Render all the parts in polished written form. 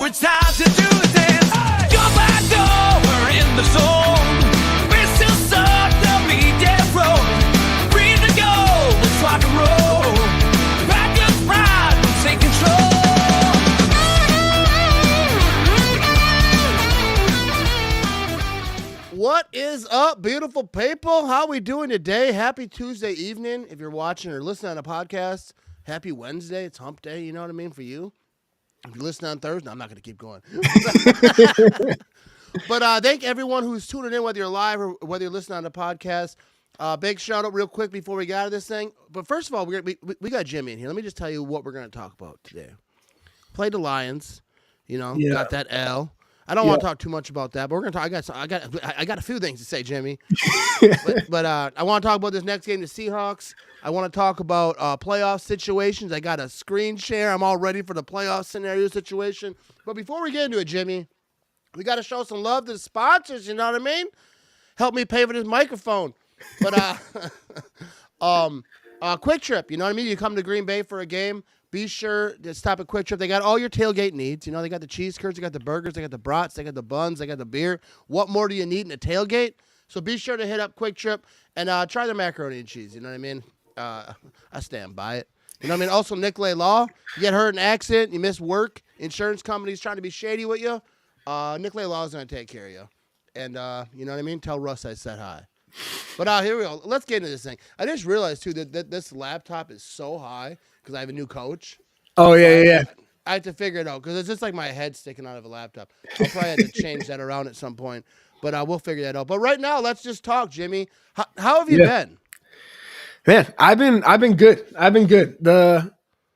it's time to do this. Go back over in the zone. We're still stuck the media road. Free to go, let's rock and roll. Packers pride, we'll take control. What is up, beautiful people? How we doing today? Happy Tuesday evening. If you're watching or listening on a podcast, happy Wednesday. It's hump day, you know what I mean, for you. If you're listening on Thursday, I'm not going to keep going. But thank everyone who's tuning in, whether you're live or whether you're listening on the podcast. Big shout out real quick before we get out of this thing. But first of all, we got Jimmy in here. Let me just tell you what we're going to talk about today. Played the Lions, got that L. I don't want to talk too much about that, but we're gonna talk. I got a few things to say, Jimmy. but I want to talk about this next game, the Seahawks. I want to talk about playoff situations. I got a screen share. I'm all ready for the playoff scenario situation. But before we get into it, Jimmy, we got to show some love to the sponsors. You know what I mean? Help me pay for this microphone. But Quick Trip. You know what I mean? You come to Green Bay for a game. Be sure to stop at Quick Trip. They got all your tailgate needs. They got the cheese curds, they got the burgers, they got the brats, they got the buns, they got the beer. What more do you need in a tailgate? So be sure to hit up Quick Trip and try their macaroni and cheese. You know what I mean? I stand by it. You know what I mean? Also, Nicolay Law. You get hurt in an accident, you miss work, insurance companies trying to be shady with you. Nicolay Law is going to take care of you. And you know what I mean? Tell Russ I said hi. But here we go. Let's get into this thing. I just realized, too, that this laptop is so high because I have a new coach. Oh, yeah. I have to figure it out because it's just like my head sticking out of a laptop. I'll probably have to change that around at some point, but we'll figure that out. But right now, let's just talk, Jimmy. How have you been? Man, I've been good.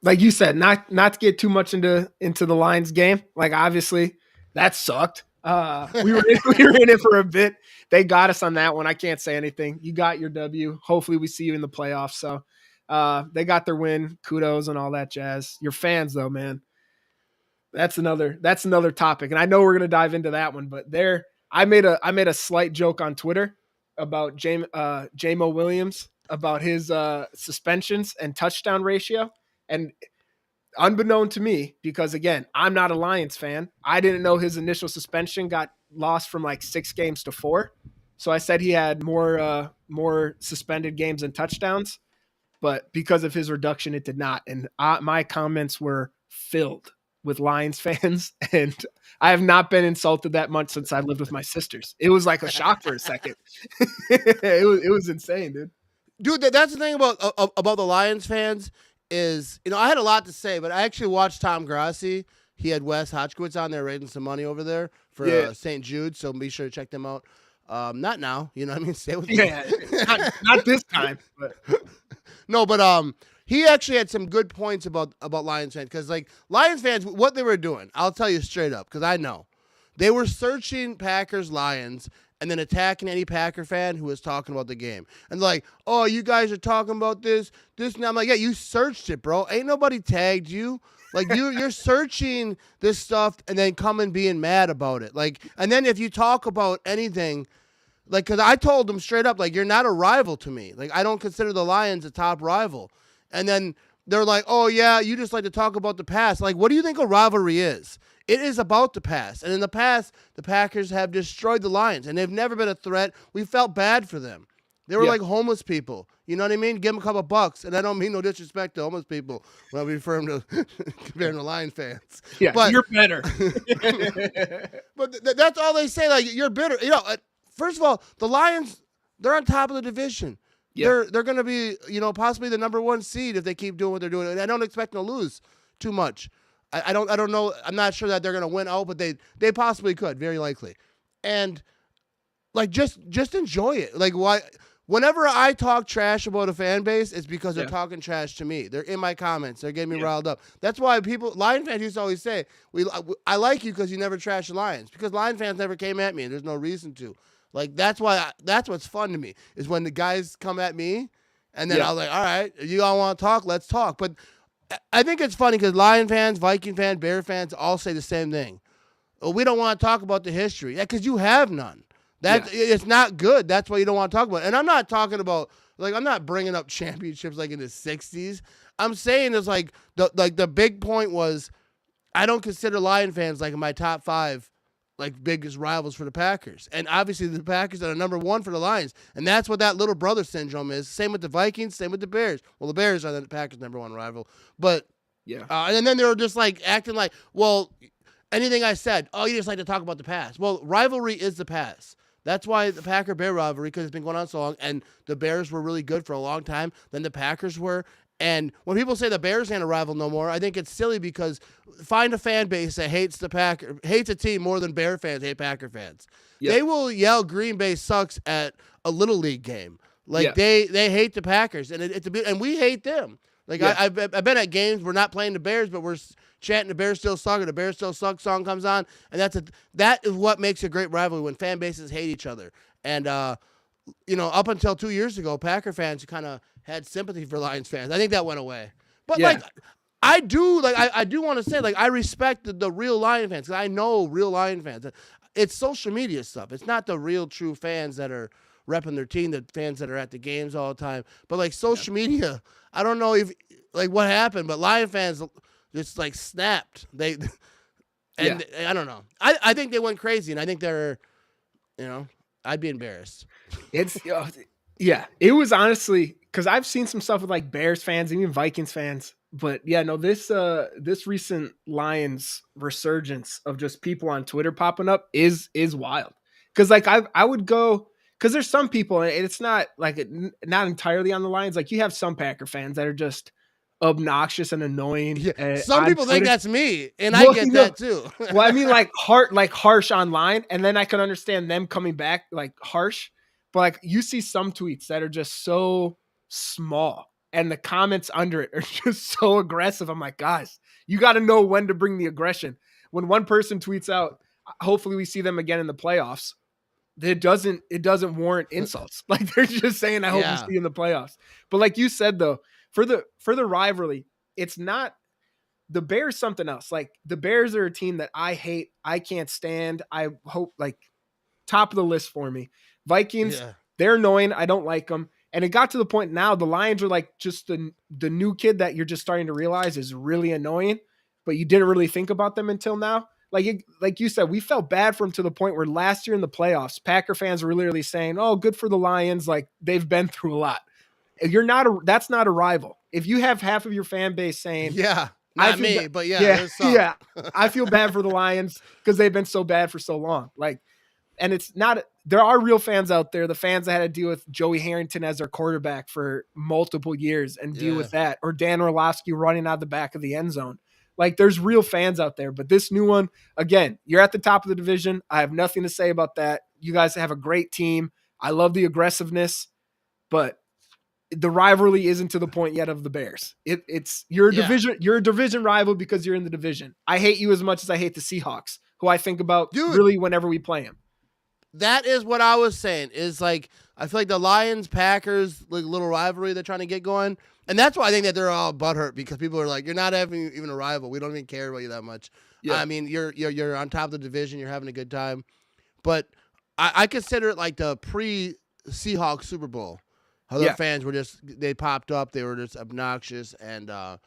Like you said, not to get too much into the Lions game. Like, obviously, that sucked. We were in it for a bit. They got us on that one. I can't say anything. You got your W. Hopefully we see you in the playoffs. So they got their win. Kudos and all that jazz. Your fans, though, man. That's another topic. And I know we're gonna dive into that one, but I made a slight joke on Twitter about Jamo Williams, about his suspensions and touchdown ratio. And unbeknown to me, because again, I'm not a Lions fan, I didn't know his initial suspension got lost from like 6 games to 4. So I said he had more suspended games and touchdowns, but because of his reduction, it did not. And my comments were filled with Lions fans, and I have not been insulted that much since I lived with my sisters. It was like a shock for a second. It was insane, dude. That's the thing about the Lions fans is, I had a lot to say, but I actually watched Tom Grassi. He had Wes Hotchkiss on there raising some money over there for St. Jude, so be sure to check them out. Not now, you know what I mean? Stay with me. Yeah, not this time. But. No, but he actually had some good points about Lions fans, because like Lions fans, what they were doing, I'll tell you straight up, because I know. They were searching Packers Lions and then attacking any Packer fan who was talking about the game. And like, oh, you guys are talking about this. And I'm like, yeah, you searched it, bro. Ain't nobody tagged you. Like, you're searching this stuff and then coming being mad about it. Like, and then if you talk about anything, like, because I told them straight up, like, you're not a rival to me. Like, I don't consider the Lions a top rival. And then they're like, oh, yeah, you just like to talk about the past. Like, what do you think a rivalry is? It is about the past. And in the past, the Packers have destroyed the Lions, and they've never been a threat. We felt bad for them. They were like homeless people. You know what I mean? Give them a couple bucks. And I don't mean no disrespect to homeless people when I refer them to comparing to Lions fans. Yeah, but you're better. But that's all they say. Like, you're bitter. First of all, the Lions, they're on top of the division. Yeah. They're going to be, possibly the number 1 seed if they keep doing what they're doing. And I don't expect them to lose too much. I don't know. I'm not sure that they're going to win out, but they possibly could, very likely. And like, just enjoy it. Like, why? Whenever I talk trash about a fan base, it's because they're talking trash to me. They're in my comments. They're getting me riled up. That's why Lion fans used to always say, I like you because you never trash the Lions. Because Lion fans never came at me, and there's no reason to. Like, that's what's fun to me, is when the guys come at me, and then I was like, all right, you all want to talk? Let's talk. But I think it's funny because Lion fans, Viking fans, Bear fans all say the same thing. Oh, we don't want to talk about the history. Yeah, because you have none. It's not good. That's why you don't want to talk about it. And I'm not talking about, like, I'm not bringing up championships like in the 60s. I'm saying it's like the big point was, I don't consider Lion fans like in my top 5 like biggest rivals for the Packers. And obviously the Packers are number 1 for the Lions. And that's what that little brother syndrome is. Same with the Vikings, same with the Bears. Well, the Bears are the Packers' number 1 rival. But yeah. And then they were just like acting like, well, anything I said, you just like to talk about the past. Well, rivalry is the past. That's why the Packer-Bear rivalry, because it's been going on so long, and the Bears were really good for a long time, then the Packers were. And when people say the Bears ain't a rival no more, I think it's silly because find a fan base that hates a team more than Bear fans hate Packer fans. Yep. They will yell Green Bay sucks at a Little League game. Like they hate the Packers, and and we hate them. Like I've been at games, we're not playing the Bears, but we're chanting the Bears still suck, or the Bears still suck song comes on, and that is what makes a great rivalry when fan bases hate each other. And up until 2 years ago, Packer fans kind of had sympathy for Lions fans. I think that went away. But I do want to say, like, I respect the real Lion fans, because I know real Lion fans. It's social media stuff. It's not the real true fans that are repping their team, the fans that are at the games all the time. But like social media, I don't know if like what happened, but Lion fans just like snapped. I don't know. I think they went crazy, and I think they're, I'd be embarrassed. It was honestly, because I've seen some stuff with like Bears fans, even Vikings fans. But this recent Lions resurgence of just people on Twitter popping up is wild. Because like I would go, because there's some people, and it's not like not entirely on the Lions. Like you have some Packer fans that are just obnoxious and annoying. Yeah. Some people think that's me, and I get that too. Well, I mean, like harsh online, and then I can understand them coming back like harsh. But like you see some tweets that are just so small, and the comments under it are just so aggressive. I'm like, guys, you got to know when to bring the aggression. When one person tweets out, hopefully we see them again in the playoffs. It doesn't warrant insults. Like they're just saying, I hope you see you in the playoffs. But like you said though, for the rivalry, it's not the Bears something else. Like the Bears are a team that I hate. I can't stand. I hope like top of the list for me. Vikings, they're annoying. I don't like them. And it got to the point now the Lions are like just the new kid that you're just starting to realize is really annoying, but you didn't really think about them until now. Like you said, we felt bad for him to the point where last year in the playoffs, Packer fans were literally saying, "Oh, good for the Lions. Like they've been through a lot." That's not a rival. If you have half of your fan base saying, not me, but I feel bad for the Lions because they've been so bad for so long. Like, and it's not. There are real fans out there. The fans that had to deal with Joey Harrington as their quarterback for multiple years and deal with that, or Dan Orlovsky running out the back of the end zone. Like there's real fans out there, but this new one, again, you're at the top of the division. I have nothing to say about that. You guys have a great team. I love the aggressiveness, but the rivalry isn't to the point yet of the Bears. You're a division rival because you're in the division. I hate you as much as I hate the Seahawks, who I think about really whenever we play them. That is what I was saying. Is like I feel like the Lions Packers like little rivalry they're trying to get going. And that's why I think that they're all butthurt, because people are like, you're not having even a rival. We don't even care about you that much. Yeah. I mean, you're on top of the division. You're having a good time. But I consider it like the pre-Seahawks Super Bowl. How their fans were they popped up. They were just obnoxious. And I'm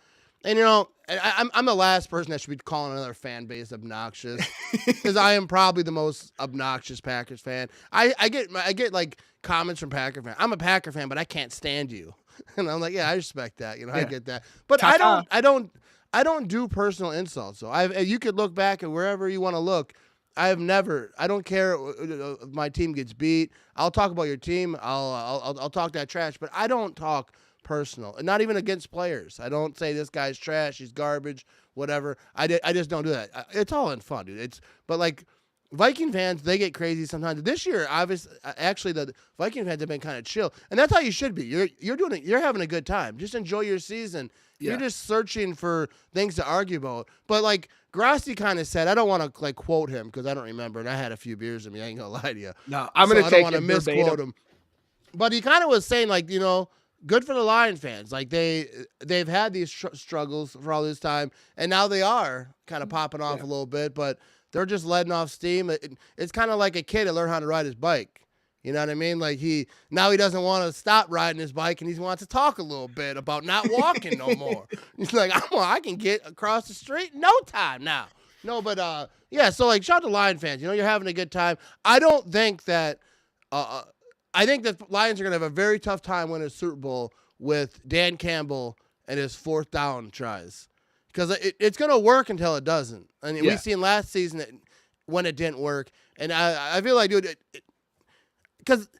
the last person that should be calling another fan base obnoxious, because I am probably the most obnoxious Packers fan. I get like comments from Packer fans. I'm a Packer fan, but I can't stand you. And I'm like, I respect that. I get that. But I don't do personal insults. So you could look back at wherever you want to look. I don't care if my team gets beat. I'll talk about your team. I'll talk that trash, but I don't talk personal, and not even against players. I don't say this guy's trash, he's garbage, whatever. I just don't do that. It's all in fun, dude. But like Viking fans, they get crazy sometimes. This year, obviously, actually, the Viking fans have been kind of chill, and that's how you should be. You're having a good time. Just enjoy your season. Yeah. You're just searching for things to argue about. But like Grassi kind of said, I don't want to like quote him because I don't remember, and I had a few beers in me. I ain't gonna lie to you. No, I don't want to misquote him. But he kind of was saying like, good for the Lion fans. Like they've had these struggles for all this time, and now they are kind of popping off a little bit, but they're just letting off steam. It's kind of like a kid that learned how to ride his bike. You know what I mean? Like he doesn't want to stop riding his bike, and he wants to talk a little bit about not walking no more. He's like, I can get across the street in no time now. No, but yeah. So like, shout out to Lion fans. You know, you're having a good time. I don't think that. I think the Lions are gonna have a very tough time winning a Super Bowl with Dan Campbell and his 4th down tries, because it's gonna work until it doesn't. I mean, we've seen last season when it didn't work, and I feel like, dude. Because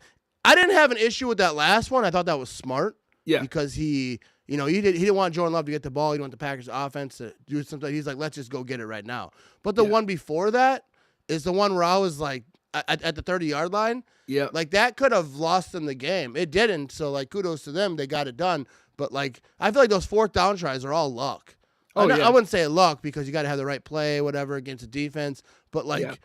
I didn't have an issue with that last one. I thought that was smart. Yeah. Because he didn't want Jordan Love to get the ball. He didn't want the Packers offense to do something. He's like, let's just go get it right now. But the one before that is the one where I was like at the 30-yard line. Yeah. Like that could have lost them the game. It didn't. So like kudos to them. They got it done. But like I feel like those 4th down tries are all luck. I wouldn't say luck because you got to have the right play, whatever, against the defense. But like.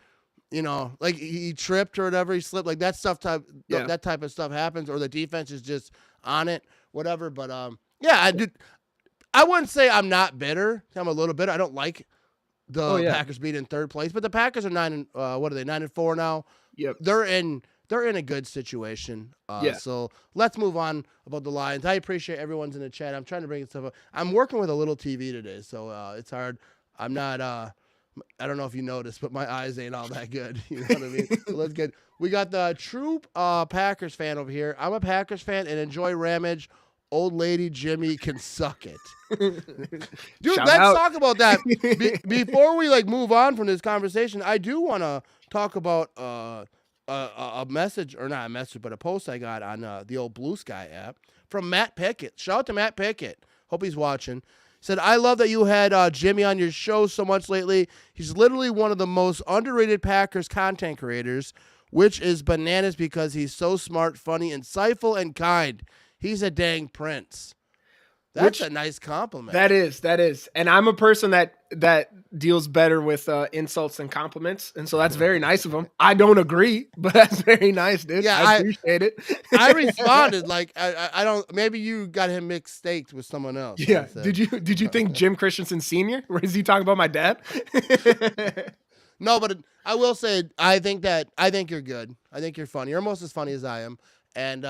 You know, like he tripped or whatever, he slipped, like that type of stuff happens, or the defense is just on it, whatever. But I wouldn't say I'm not bitter. I'm a little bitter. I don't like the Packers being in 3rd place, but the Packers are 9-4 now. Yep. They're in a good situation. So let's move on about the Lions. I appreciate everyone's in the chat. I'm trying to bring stuff up. I'm working with a little TV today, so it's hard. I'm not. I don't know if you noticed, but my eyes ain't all that good. You know what I mean? So let's get. We got the true Packers fan over here. I'm a Packers fan and enjoy Ramage. Old lady Jimmy can suck it. Dude, let's talk about that. Before we like move on from this conversation, I do want to talk about a message, or not a message, but a post I got on the old Blue Sky app from Matt Pickett. Shout out to Matt Pickett. Hope he's watching. Said, I love that you had Jimmy on your show so much lately. He's literally one of the most underrated Packers content creators, which is bananas because he's so smart, funny, insightful, and kind. He's a dang prince. That's a nice compliment. That is. And I'm a person that deals better with insults and compliments. And so that's very nice of him. I don't agree, but that's very nice, dude. Yeah, I appreciate it. I responded like, I don't, maybe you got him mixed staked with someone else. Yeah. Did you think Jim Christensen Sr.? Or is he talking about my dad? No, but I will say, I think you're good. I think you're funny. You're almost as funny as I am. And,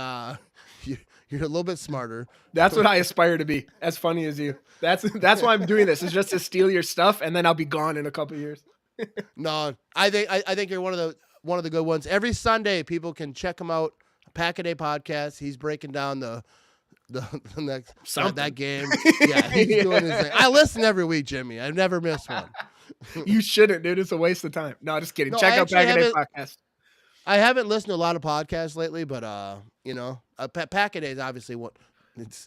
you're a little bit smarter. That's what I aspire to be, as funny as you. That's why I'm doing this, is just to steal your stuff, and then I'll be gone in a couple of years. No, I think you're one of the good ones. Every Sunday, people can check him out. Pack a Day podcast. He's breaking down the next that game. Yeah, he's doing his thing. I listen every week, Jimmy. I've never missed one. You shouldn't, dude. It's a waste of time. No, just kidding. Check out Pack a Day podcast. I haven't listened to a lot of podcasts lately, but Pack a Day is obviously what it's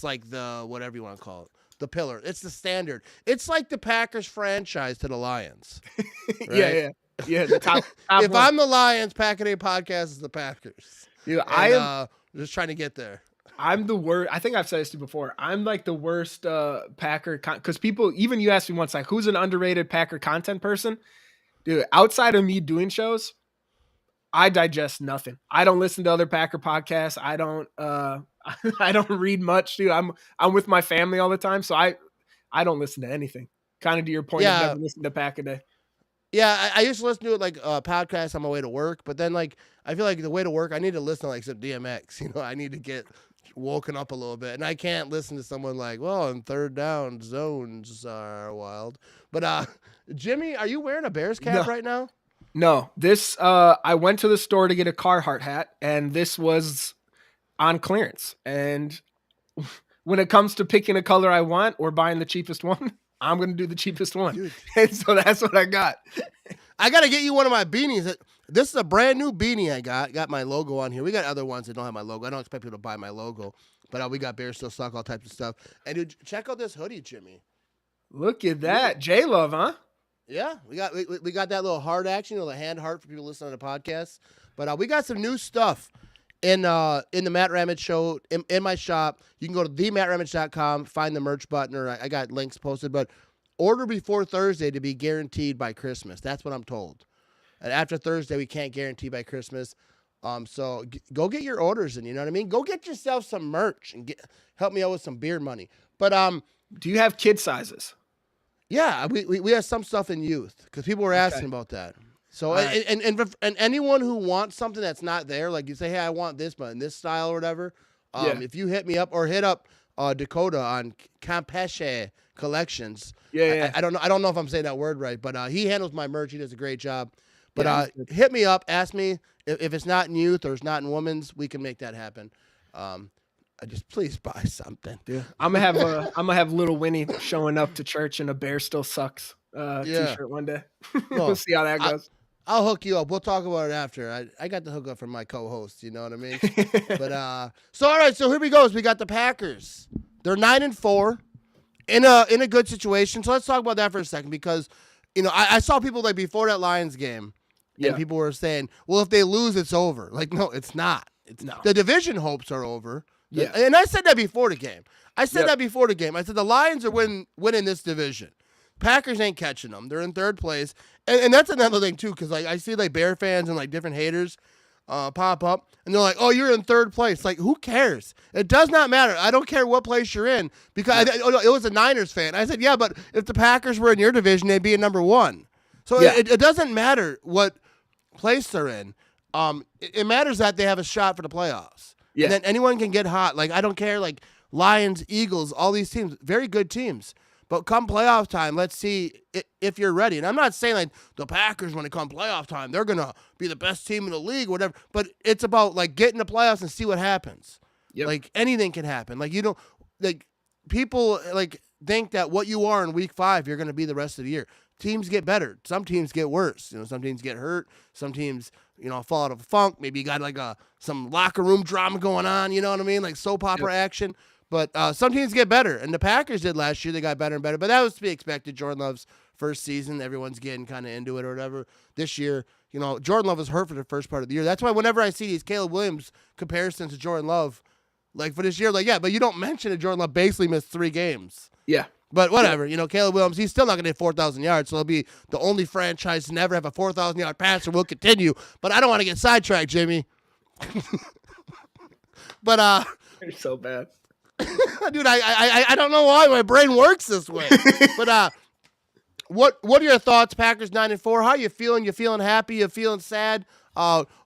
like the whatever you want to call it, the pillar. It's the standard. It's like the Packers franchise to the Lions. Right? Yeah. The top if one. I'm the Lions, Pack a Day podcast is the Packers. Dude, I am just trying to get there. I'm the worst. I think I've said this to you before. I'm like the worst Packer because people, even you asked me once, like, who's an underrated Packer content person? Dude, outside of me doing shows, I digest nothing. I don't listen to other Packer podcasts. I don't read much, dude. I'm with my family all the time, so I don't listen to anything. Kind of to your point, I've never listened to Pack a Day. Yeah, I used to listen to it like podcasts on my way to work, but then like I feel like the way to work, I need to listen to like some DMX. You know, I need to get woken up a little bit, and I can't listen to someone like, well, on 3rd down, zones are wild. But Jimmy, are you wearing a Bears cap right now? No, this I went to the store to get a Carhartt hat, and this was on clearance. And when it comes to picking a color I want or buying the cheapest one, I'm going to do the cheapest one. Dude. And so that's what I got. I got to get you one of my beanies. This is a brand new beanie I got. Got my logo on here. We got other ones that don't have my logo. I don't expect people to buy my logo, but we got Bears Still Suck, all types of stuff. And dude, check out this hoodie, Jimmy. Look at that. J-Love, huh? Yeah, we got that little heart action, the hand heart for people listening to the podcast. But we got some new stuff in the Matt Ramage show in my shop. You can go to themattramage.com, find the merch button, or I got links posted. But order before Thursday to be guaranteed by Christmas. That's what I'm told. And after Thursday, we can't guarantee by Christmas. So go get your orders in. You know what I mean? Go get yourself some merch and help me out with some beer money. But do you have kid sizes? Yeah, we have some stuff in youth because people were asking about that. So right. and anyone who wants something that's not there, like you say, hey, I want this, but in this style or whatever. Yeah. If you hit me up or hit up Dakota on Campeche Collections, Yeah. I don't know if I'm saying that word right, but he handles my merch. He does a great job. But Yeah, he's good. hit me up, ask me if it's not in youth or it's not in women's, we can make that happen. I just please buy something. Yeah. I'm gonna have little Winnie showing up to church in a bear still sucks Yeah. t-shirt one day. No, We'll see how that goes. I'll hook you up. We'll talk about it after. I got the hookup from my co-host. You know what I mean? But so all right. So here we go. We got the Packers. They're 9-4 in a good situation. So let's talk about that for a second because I saw people like before that Lions game, and people were saying, well, if they lose, it's over. Like no, it's not. The division hopes are over. Yeah. And I said that before the game. I said the Lions are winning this division. Packers ain't catching them. They're in third place. And that's another thing, too, because like I see like Bear fans and like different haters pop up, and they're like, oh, you're in third place. Like, who cares? It does not matter. I don't care what place you're in because it was a Niners fan. I said, yeah, but if the Packers were in your division, they'd be in number one. So it doesn't matter what place they're in. It matters that they have a shot for the playoffs. Yeah. And then anyone can get hot. Like, I don't care. Like, Lions, Eagles, all these teams, very good teams. But come playoff time, let's see if you're ready. And I'm not saying, like, the Packers, when it comes playoff time, they're going to be the best team in the league, whatever. But it's about, like, getting the playoffs and see what happens. Yep. Like, anything can happen. Like, people, like, think that what you are in week 5, you're going to be the rest of the year. Teams get better. Some teams get worse. Some teams get hurt. Some teams, fall out of a funk. Maybe you got like some locker room drama going on. You know what I mean? Like soap opera action. But some teams get better. And the Packers did last year. They got better and better. But that was to be expected. Jordan Love's first season. Everyone's getting kind of into it or whatever. This year, Jordan Love was hurt for the first part of the year. That's why whenever I see these Caleb Williams comparisons to Jordan Love, like for this year, like, yeah, but you don't mention that Jordan Love basically missed 3 games. Yeah. But whatever, Caleb Williams, he's still not going to hit 4,000 yards, so he'll be the only franchise to never have a 4,000-yard passer. We'll continue, but I don't want to get sidetracked, Jimmy. But you're so bad, dude. I don't know why my brain works this way. But what are your thoughts? Packers 9-4. How you feeling? You feeling happy? You feeling sad?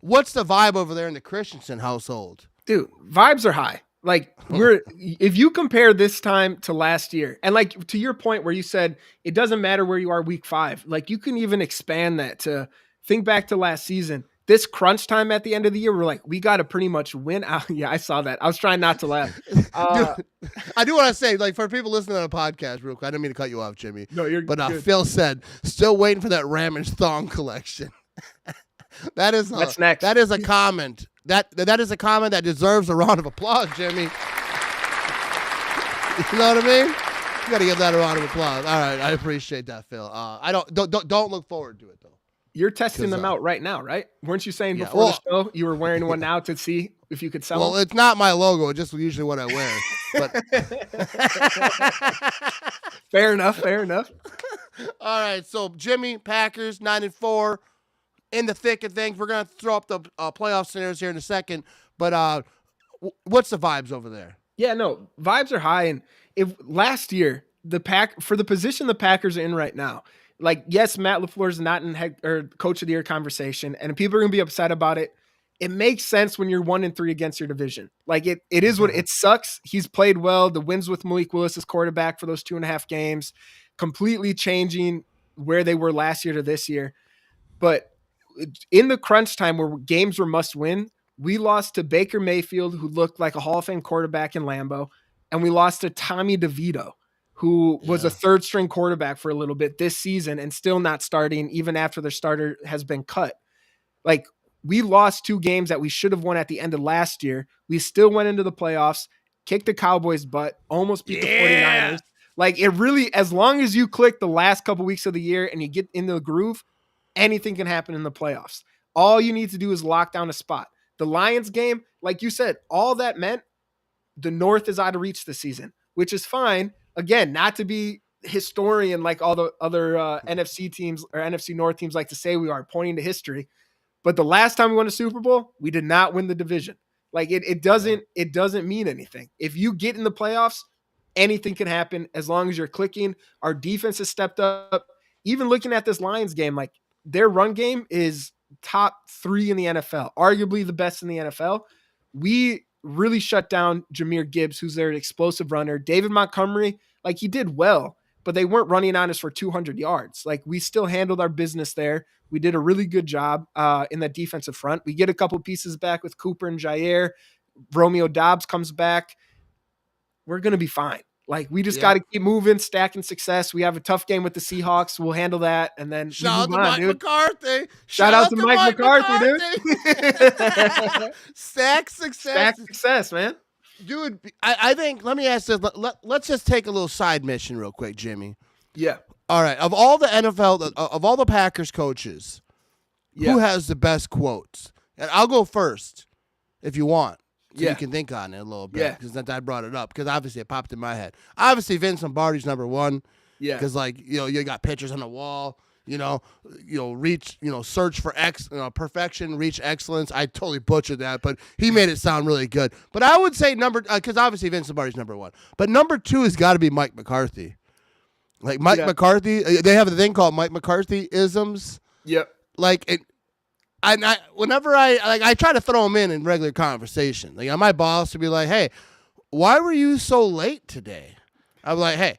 What's the vibe over there in the Christensen household? Dude, vibes are high. Like if you compare this time to last year, and like to your point where you said it doesn't matter where you are week 5, like you can even expand that to think back to last season. This crunch time at the end of the year, we're like, we got to pretty much win out. Yeah, I saw that. I was trying not to laugh. Dude, I do want to say, like, for people listening to the podcast, real quick, I didn't mean to cut you off, Jimmy. No, you're But good. Phil said, still waiting for that Ramage thong collection. That's next. That is a comment. That is a comment that deserves a round of applause, Jimmy. You know what I mean? You got to give that a round of applause. All right, I appreciate that, Phil. I don't look forward to it though. You're testing them out right now, right? Weren't you saying before the show you were wearing one now to see if you could sell them? Well, it's not my logo. It's just usually what I wear. But Fair enough. All right, so Jimmy, Packers 9-4. In the thick of things. We're going to throw up the playoff scenarios here in a second. But what's the vibes over there? Yeah, no, vibes are high. And if last year, for the position the Packers are in right now, like, yes, Matt LaFleur's not in coach of the year conversation, and people are going to be upset about it. It makes sense when you're 1-3 against your division. Like, it is what it sucks. He's played well. The wins with Malik Willis as quarterback for those 2.5 games, completely changing where they were last year to this year. But in the crunch time where games were must win, we lost to Baker Mayfield, who looked like a Hall of Fame quarterback in Lambeau, and we lost to Tommy DeVito, who was a third string quarterback for a little bit this season and still not starting even after their starter has been cut. Like, we lost 2 games that we should have won at the end of last year. We still went into the playoffs, kicked the Cowboys' butt, almost beat the 49ers. Like, it really, as long as you click the last couple weeks of the year and you get in the groove, anything can happen in the playoffs. All you need to do is lock down a spot. The Lions game, like you said, all that meant the North is out of reach this season, which is fine. Again, not to be historian like all the other NFC teams or NFC North teams like to say we are, pointing to history. But the last time we won a Super Bowl, we did not win the division. Like, it doesn't mean anything. If you get in the playoffs, anything can happen as long as you're clicking. Our defense has stepped up. Even looking at this Lions game, like, their run game is top 3 in the NFL, arguably the best in the NFL. We really shut down Jahmyr Gibbs, who's their explosive runner. David Montgomery, like, he did well, but they weren't running on us for 200 yards. Like, we still handled our business there. We did a really good job in that defensive front. We get a couple pieces back with Cooper and Jair. Romeo Dobbs comes back. We're going to be fine. Like, we just got to keep moving, stacking success. We have a tough game with the Seahawks. We'll handle that. And then shout out to Mike McCarthy. Shout out to Mike McCarthy, dude. Stack success. Stack success, man. Dude, I think, let me ask this. Let's just take a little side mission real quick, Jimmy. Yeah. All right. Of all the NFL, of all the Packers coaches, who has the best quotes? And I'll go first if you want. So you can think on it a little bit. Because I brought it up. Because obviously it popped in my head. Obviously Vince Lombardi's number one. Yeah. Because, like, you got pictures on the wall. Search for perfection, reach excellence. I totally butchered that, but he made it sound really good. But I would say because obviously Vince Lombardi's number one. But number two has got to be Mike McCarthy. Like, Mike McCarthy, they have a thing called Mike McCarthy-isms. Yep. Like, whenever I try to throw him in regular conversation. Like, my boss would be like, hey, why were you so late today? I'm like, hey,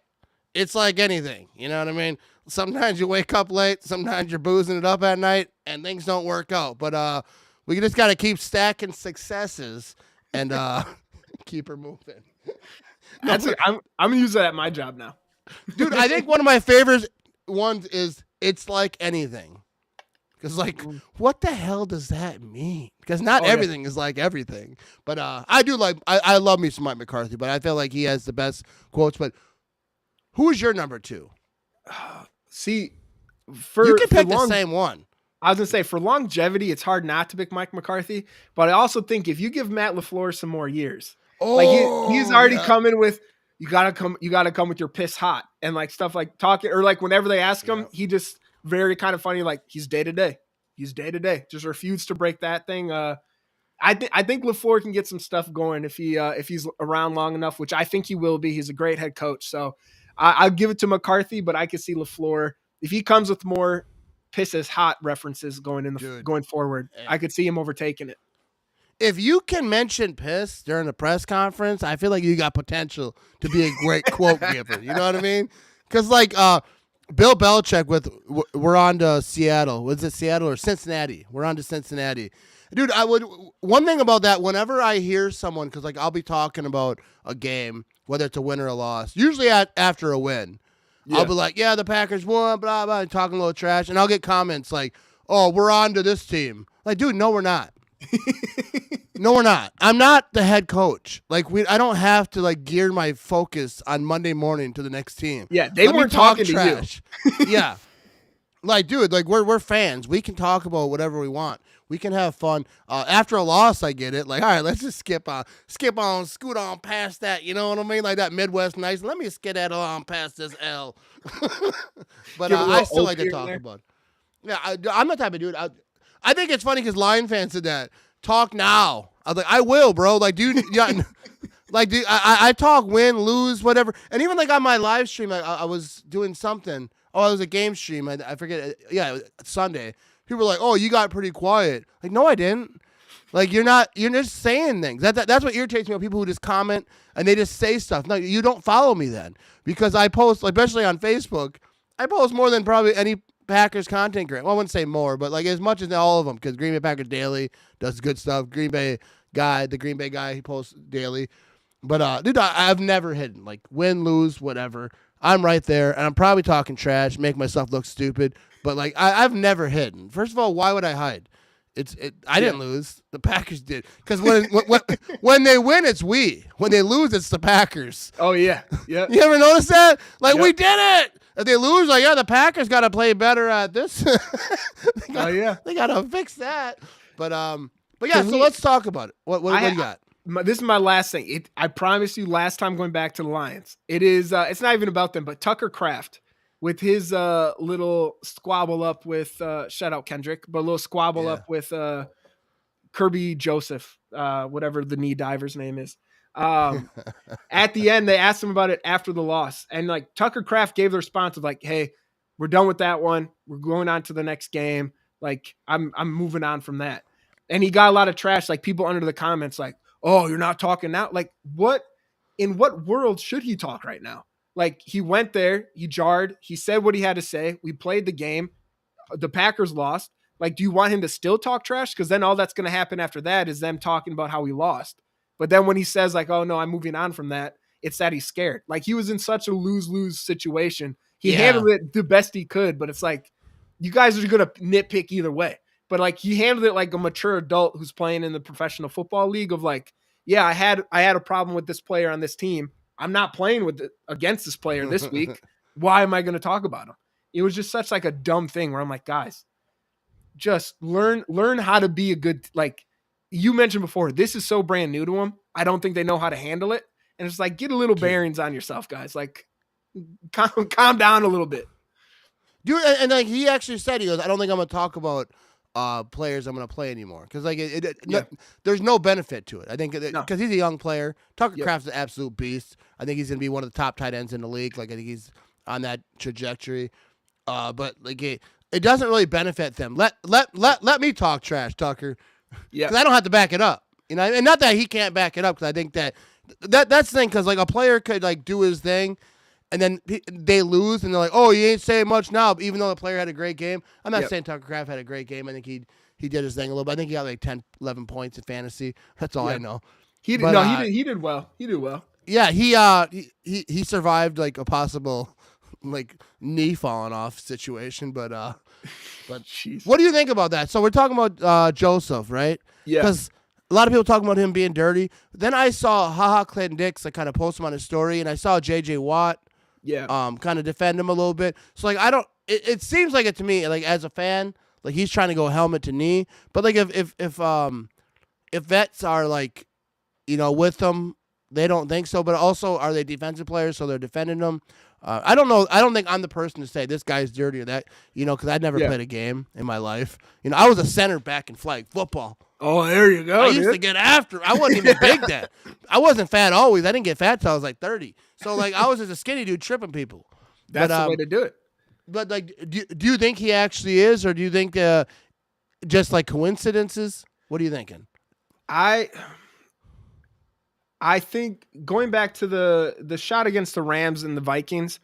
it's like anything. You know what I mean? Sometimes you wake up late. Sometimes you're boozing it up at night, and things don't work out. But we just got to keep stacking successes and keep her moving. I'm going to use that at my job now. Dude, I think one of my favorite ones is it's like anything. Because, like, what the hell does that mean? Because not everything is like everything. But I do like, I love me some Mike McCarthy, but I feel like he has the best quotes. But who is your number two? See, you can pick the same one. I was going to say, for longevity, it's hard not to pick Mike McCarthy. But I also think if you give Matt LaFleur some more years, he's already coming with, you gotta come with your piss hot and like stuff like talking, or like whenever they ask him, he just very kind of funny, like he's day to day. Just refused to break that thing. I think LaFleur can get some stuff going if he's around long enough, which I think he will be. He's a great head coach. So I'll give it to McCarthy, but I could see LaFleur if he comes with more pisses hot references going forward. I could see him overtaking it. If you can mention piss during a press conference, I feel like you got potential to be a great quote giver. You know what I mean? Because like Bill Belichick we're on to Seattle. Was it Seattle or Cincinnati? We're on to Cincinnati. Dude, one thing about that, whenever I hear someone, because like I'll be talking about a game, whether it's a win or a loss, usually after a win, I'll be like, yeah, the Packers won, blah, blah, talking a little trash. And I'll get comments like, oh, we're on to this team. Like, dude, no, we're not. No, we're not. I'm not the head coach. Like, I don't have to like gear my focus on Monday morning to the next team. Yeah, they weren't talking trash. To you. Yeah, like, dude, like we're fans. We can talk about whatever we want. We can have fun. After a loss, I get it. Like, all right, let's just scoot on past that. You know what I mean? Like that Midwest nice. Let me skedaddle on past this L. But I still like to talk about it. Yeah, I'm the type of dude. I think it's funny because Lion fans said that. Talk now. I was like, I will, bro. Like, dude, I talk, win, lose, whatever. And even like on my live stream, I was doing something. Oh, it was a game stream. I forget. Yeah, Sunday. People were like, oh, you got pretty quiet. Like, no, I didn't. Like, you're just saying things. That's what irritates me about people who just comment and they just say stuff. No, you don't follow me then. Because I post, especially on Facebook, I post more than probably any Packers content creator. Well, I wouldn't say more, but like as much as all of them, because Green Bay Packers Daily does good stuff. The Green Bay guy, he posts daily. But dude, I've never hidden. Like, win, lose, whatever. I'm right there, and I'm probably talking trash, make myself look stupid. But like, I've never hidden. First of all, why would I hide? I didn't lose. The Packers did. Because when they win, it's we. When they lose, it's the Packers. Oh yeah, yeah. You ever notice that? Like, we did it. If they lose, like, yeah, the Packers got to play better at this. They got to fix that. But yeah. So let's talk about it. What do you got? This is my last thing. I promise you, last time going back to the Lions, it is. It's not even about them, but Tucker Kraft with his little squabble up with shout out Kendrick, but a little squabble up with Kirby Joseph, whatever the knee diver's name is. At the end, they asked him about it after the loss, and like Tucker Kraft gave the response of like, "Hey, We're done with that one. We're going on to the next game. Like I'm moving on from that. And he got a lot of trash. Like people under the comments, like, oh, you're not talking now. Like in what world should he talk right now? Like he went there, he jarred, he said what he had to say. We played the game. The Packers lost. Like, do you want him to still talk trash? Because then all that's going to happen after that is them talking about how we lost. But then when he says like, oh no, I'm moving on from that, it's that he's scared. Like he was in such a lose-lose situation. He handled it the best he could, but it's like, you guys are going to nitpick either way. But like he handled it like a mature adult who's playing in the professional football league of like, yeah, I had a problem with this player on this team. I'm not playing against this player this week. Why am I going to talk about him? It was just such like a dumb thing where I'm like, guys, just learn how to be a good, like you mentioned before, this is so brand new to them. I don't think they know how to handle it. And it's like, get a little bearings on yourself, guys. Like calm down a little bit. Dude, and like he actually said, he goes, I don't think I'm going to talk about players I'm going to play anymore. Because like there's no benefit to it. I think because he's a young player. Tucker Kraft's an absolute beast. I think he's going to be one of the top tight ends in the league. Like I think he's on that trajectory. But like it doesn't really benefit them. Let me talk trash, Tucker. Yeah, because I don't have to back it up. You know, and not that he can't back it up. Because I think that's the thing. Because like a player could like do his thing, and then they lose, and they're like, oh, you ain't saying much now. Even though the player had a great game, I'm not saying Tucker Kraft had a great game. I think he did his thing a little bit. I think he got like 10, 11 points in fantasy. That's all I know. He did well. He did well. Yeah, he survived like a possible like knee falling off situation, but Jeez. What do you think about that? So we're talking about Joseph, right? Yeah. Because a lot of people talking about him being dirty. Then I saw Clinton Dix like kind of post him on his story, and I saw J.J. Watt, kind of defend him a little bit. So like I don't. It seems like it to me, like as a fan, like he's trying to go helmet to knee. But like if vets are like, you know, with them, they don't think so. But also, are they defensive players? So they're defending them. I don't know. I don't think I'm the person to say this guy's dirty or that, you know, because I'd never played a game in my life. You know, I was a center back in flag football. Oh, there you go. I used to get after. I wasn't even big then. I wasn't fat always. I didn't get fat till I was like 30. So like I was just a skinny dude tripping people. That's the way to do it. But like, do you think he actually is, or do you think just like coincidences? What are you thinking? I think going back to the shot against the Rams and the Vikings,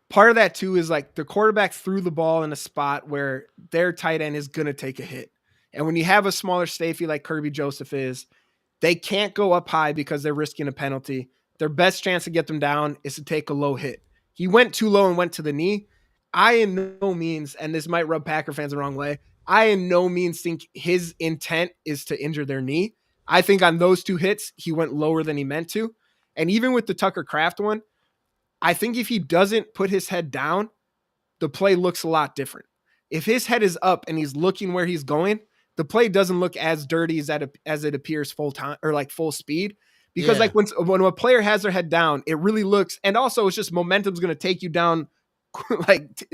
part of that too is like the quarterback threw the ball in a spot where their tight end is going to take a hit. And when you have a smaller safety like Kirby Joseph is, they can't go up high because they're risking a penalty. Their best chance to get them down is to take a low hit. He went too low and went to the knee. I in no means, and this might rub Packer fans the wrong way, I in no means think his intent is to injure their knee. I think on those two hits, he went lower than he meant to. And even with the Tucker Kraft one, I think if he doesn't put his head down, the play looks a lot different. If his head is up and he's looking where he's going, the play doesn't look as dirty as it appears full time or like full speed. Because like when a player has their head down, it really looks, and also it's just momentum's going to take you down. Like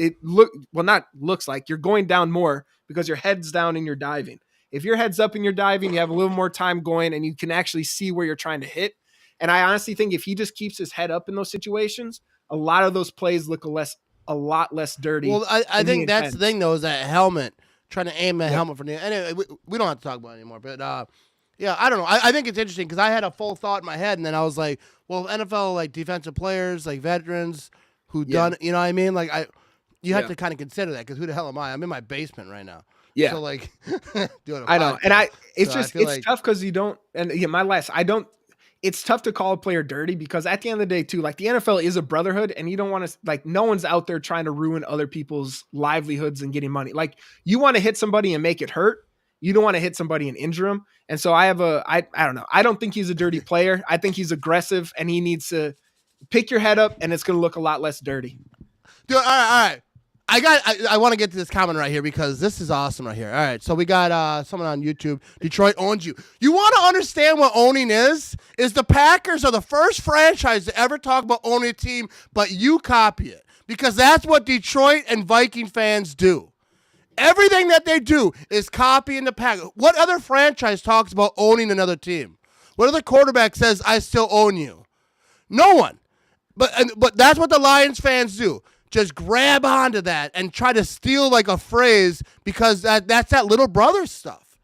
not looks like you're going down more because your head's down and you're diving. If your head's up and you're diving, you have a little more time going and you can actually see where you're trying to hit. And I honestly think if he just keeps his head up in those situations, a lot of those plays look a lot less dirty. Well, I think that's the thing though, is that helmet, trying to aim a helmet for the, anyway, we don't have to talk about it anymore, but yeah, I don't know. I think it's interesting because I had a full thought in my head and then I was like, well, NFL, like defensive players, like veterans who done, you know what I mean? Like you have to kind of consider that because who the hell am I? I'm in my basement right now. Yeah. So like, doing a I know. podcast. And it's So just, I feel it's like- tough because you don't, and it's tough to call a player dirty because at the end of the day too, like the NFL is a brotherhood and you don't want to, like no one's out there trying to ruin other people's livelihoods and getting money. Like you want to hit somebody and make it hurt. You don't want to hit somebody and injure them. And so I don't know. I don't think he's a dirty player. I think he's aggressive and he needs to pick your head up and it's going to look a lot less dirty. Dude, all right. I want to get to this comment right here because this is awesome right here. All right, so we got someone on YouTube. Detroit owns you. You want to understand what owning is? Is the Packers are the first franchise to ever talk about owning a team, but you copy it because that's what Detroit and Viking fans do. Everything that they do is copying the Packers. What other franchise talks about owning another team? What other quarterback says, I still own you? No one. But that's what the Lions fans do. just grab onto that and try to steal like a phrase because that's that little brother stuff.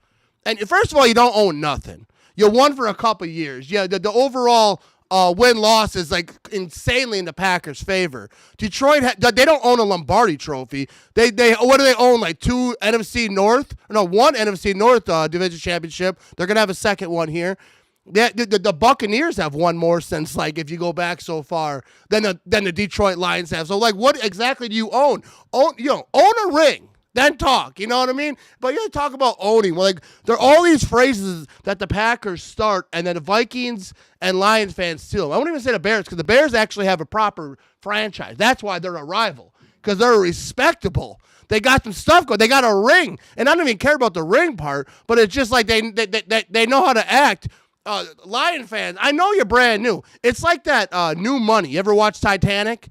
And first of all, you don't own nothing. You won for a couple years. Yeah, the overall win-loss is like insanely in the Packers' favor. Detroit, they don't own a Lombardi trophy. They what do they own? Like one NFC North division championship. They're gonna have a second one here. The Buccaneers have one more since, like, if you go back so far than the Detroit Lions have. So, like, what exactly do you own? Own a ring, then talk. You know what I mean? But you talk about owning. Well, like, there are all these phrases that the Packers start, and then the Vikings and Lions fans steal. I won't even say the Bears, because the Bears actually have a proper franchise. That's why they're a rival, because they're respectable. They got some stuff going. They got a ring, and I don't even care about the ring part. But it's just like they know how to act. Lion fans, I know you're brand new. It's like that New Money. You ever watch Titanic?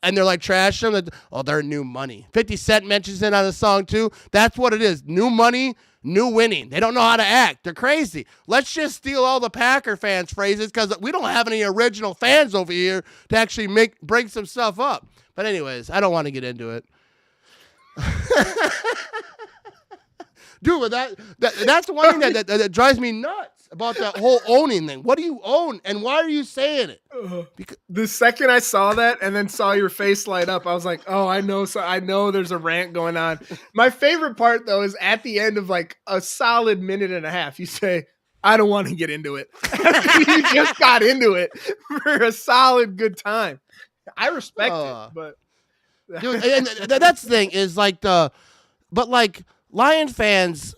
And they're like trash them. Oh, they're New Money. 50 Cent mentions it on the song too. That's what it is. New money, new winning. They don't know how to act. They're crazy. Let's just steal all the Packer fans' phrases because we don't have any original fans over here to actually bring some stuff up. But anyways, I don't want to get into it. Dude, that's the one thing that drives me nuts about that whole owning thing. What do you own, and why are you saying it? Because the second I saw that and then saw your face light up, I was like, oh, I know. So I know there's a rant going on. My favorite part, though, is at the end of like a solid minute and a half, you say, I don't want to get into it. You just got into it for a solid good time. I respect it, but dude, and that's the thing is like but like Lion fans,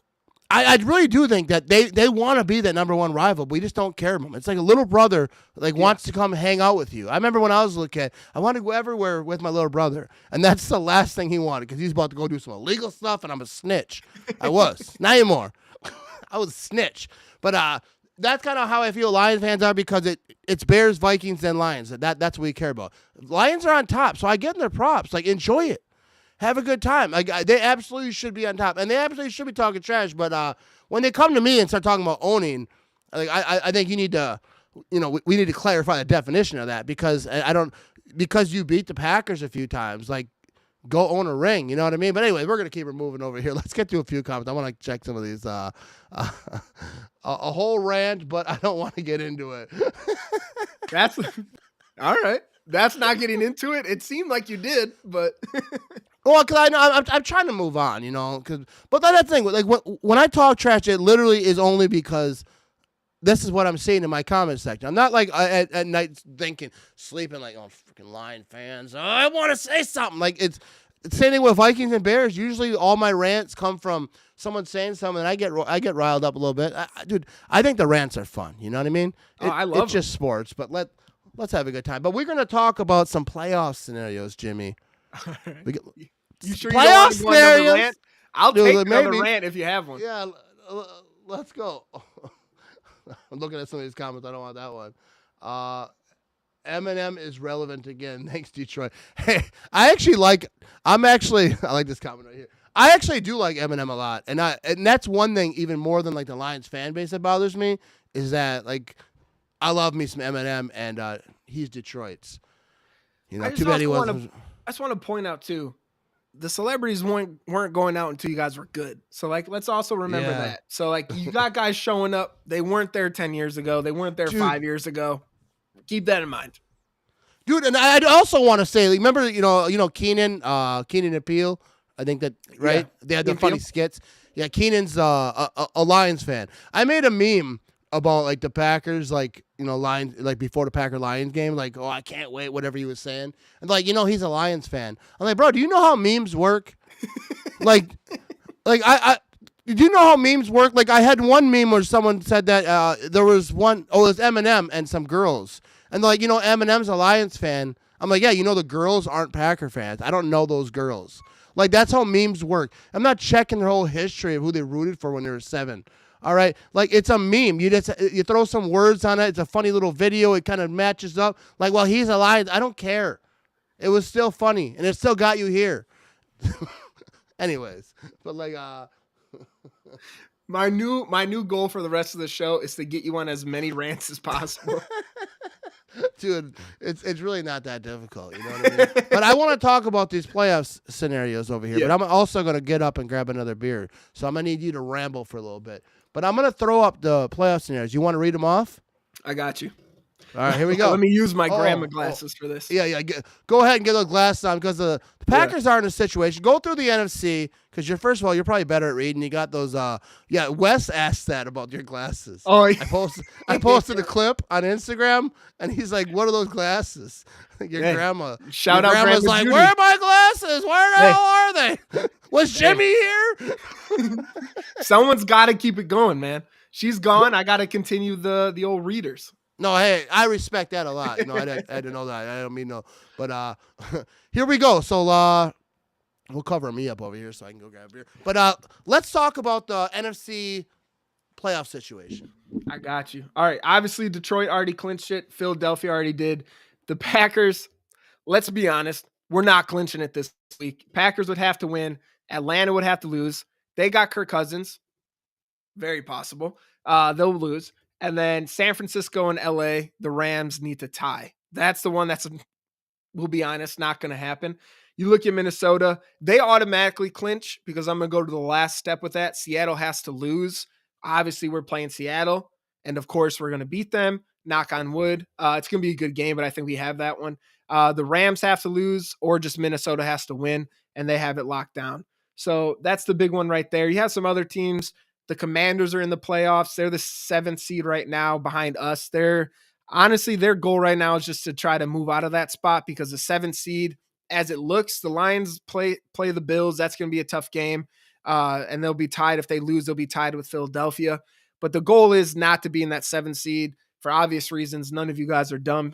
I really do think that they want to be that number one rival, but we just don't care about them. It's like a little brother wants to come hang out with you. I remember when I was a little kid, I wanted to go everywhere with my little brother, and that's the last thing he wanted because he's about to go do some illegal stuff, and I'm a snitch. I was. Not anymore. I was a snitch. But that's kind of how I feel Lions fans are because it's Bears, Vikings, and Lions. That's what we care about. Lions are on top, so I give them their props. Like, enjoy it. Have a good time. Like, they absolutely should be on top, and they absolutely should be talking trash. But when they come to me and start talking about owning, like I think you need to, we need to clarify the definition of that because because you beat the Packers a few times, like go own a ring. You know what I mean? But anyway, we're gonna keep it moving over here. Let's get to a few comments. I want to check some of these. A whole rant, but I don't want to get into it. That's all right. That's not getting into it. It seemed like you did, but. Well, because I know I'm trying to move on, but that's the thing. Like when I talk trash, it literally is only because this is what I'm seeing in my comment section. I'm not like at night sleeping like, oh, freaking Lion fans. Oh, I want to say something. Like it's the same thing with Vikings and Bears. Usually, all my rants come from someone saying something, and I get riled up a little bit. Dude, I think the rants are fun. You know what I mean? I love it's just sports, but let's have a good time. But we're gonna talk about some playoff scenarios, Jimmy. All right. You sure playoff you don't want to go another scenarios? rant? I'll take another rant if you have one. Yeah, let's go. I'm looking at some of these comments. I don't want that one. Eminem is relevant again. Thanks, Detroit. Hey, I like this comment right here. I actually do like Eminem a lot, and that's one thing even more than like the Lions fan base that bothers me is that like I love me some Eminem, and he's Detroit's. Too bad he wasn't. I just want to point out too, the celebrities weren't going out until you guys were good. So like, let's also remember that. So like, you got guys showing up. They weren't there 10 years ago. They weren't there 5 years ago. Keep that in mind, dude. And I also want to say, like, remember, Keenan and Peele. I think that right. Yeah. They had the funny skits. Yeah, Keenan's a Lions fan. I made a meme about like the Packers, like Lions, like before the Packer-Lions game, like, oh, I can't wait, whatever he was saying, and like he's a Lions fan. I'm like, bro, do you know how memes work? like I do you know how memes work? Like I had one meme where someone said that there was one, it was Eminem and some girls, and they're like, Eminem's a Lions fan. I'm like, yeah, the girls aren't Packer fans. I don't know those girls. Like that's how memes work. I'm not checking their whole history of who they rooted for when they were 7. All right, like it's a meme. You throw some words on it. It's a funny little video. It kind of matches up. Like, well, he's a Lion. I don't care. It was still funny, and it still got you here. Anyways, but like, my new goal for the rest of the show is to get you on as many rants as possible. Dude, it's really not that difficult. You know what I mean? But I want to talk about these playoff scenarios over here. Yeah. But I'm also going to get up and grab another beer. So I'm going to need you to ramble for a little bit. But I'm going to throw up the playoff scenarios. You want to read them off? I got you. All right, here we go. Let me use my grandma glasses for this. Yeah. Go ahead and get those glasses on because the Packers are in a situation. Go through the NFC because first of all, you're probably better at reading. You got those. Wes asked that about your glasses. Oh, yeah. I posted a clip on Instagram, and he's like, "What are those glasses?" Your grandma. Shout your out, grandma's Grandma like, Judy. "Where are my glasses? Where the hell are they? Was Jimmy here?" Someone's got to keep it going, man. She's gone. I got to continue the old readers. No, hey, I respect that a lot. No, I didn't know that. I don't mean no. But here we go. So we'll cover me up over here so I can go grab a beer. But let's talk about the NFC playoff situation. I got you. All right. Obviously, Detroit already clinched it. Philadelphia already did. The Packers, let's be honest, we're not clinching it this week. Packers would have to win. Atlanta would have to lose. They got Kirk Cousins. Very possible. They'll lose. And then San Francisco and LA, the Rams need to tie. That's the one that's, we'll be honest, not going to happen. You look at Minnesota, they automatically clinch because I'm going to go to the last step with that. Seattle has to lose. Obviously, we're playing Seattle. And of course, we're going to beat them. Knock on wood. It's going to be a good game, but I think we have that one. The Rams have to lose or just Minnesota has to win, and they have it locked down. So that's the big one right there. You have some other teams. The Commanders are in the playoffs. They're the 7th seed right now behind us. Honestly, their goal right now is just to try to move out of that spot because the 7th seed, as it looks, the Lions play the Bills. That's going to be a tough game. And they'll be tied. If they lose, they'll be tied with Philadelphia. But the goal is not to be in that 7th seed for obvious reasons. None of you guys are dumb.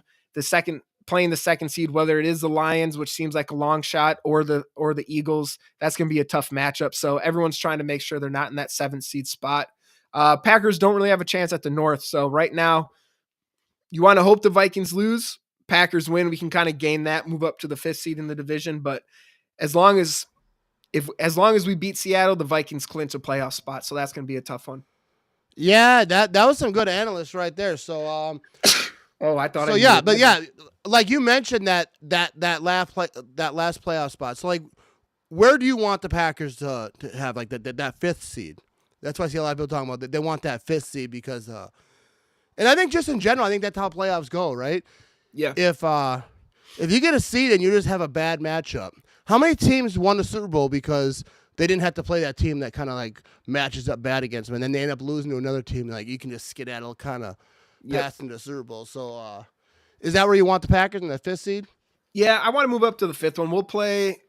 Playing the 2nd seed, whether it is the Lions, which seems like a long shot, or the Eagles, that's going to be a tough matchup. So everyone's trying to make sure they're not in that 7th seed spot. Packers don't really have a chance at the North. So right now, you want to hope the Vikings lose. Packers win. We can kind of gain that, move up to the 5th seed in the division. But as long as we beat Seattle, the Vikings clinch a playoff spot. So that's going to be a tough one. Yeah, that was some good analysts right there. So I thought. So like you mentioned that last playoff spot. So like, where do you want the Packers to have like that 5th seed? That's why I see a lot of people talking about that. They want that 5th seed because, and I think just in general, I think that's how playoffs go, right? Yeah. If you get a seed and you just have a bad matchup, how many teams won the Super Bowl because they didn't have to play that team that kind of like matches up bad against them, and then they end up losing to another team like you can just skedaddle kind of. Past into the Super Bowl. So is that where you want the Packers in the 5th seed? Yeah, I want to move up to the 5th one. We'll play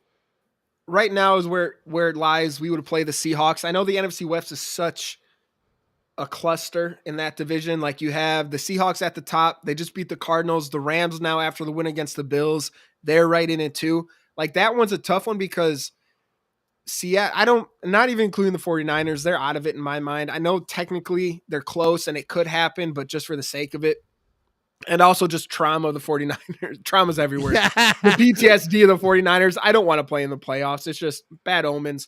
right now is where it lies. We would play the Seahawks. I know the NFC West is such a cluster in that division. Like you have the Seahawks at the top. They just beat the Cardinals. The Rams now after the win against the Bills, they're right in it too. Like that one's a tough one because Seattle, not even including the 49ers, they're out of it in my mind. I know technically they're close and it could happen, but just for the sake of it, and also just trauma of the 49ers. Trauma's everywhere. The PTSD of the 49ers. I don't want to play in the playoffs. It's just bad omens.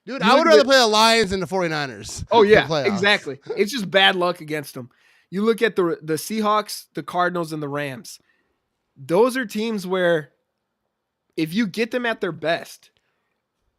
Dude, I would rather play the Lions than the 49ers. Oh, yeah, exactly. It's just bad luck against them. You look at the Seahawks, the Cardinals, and the Rams. Those are teams where if you get them at their best,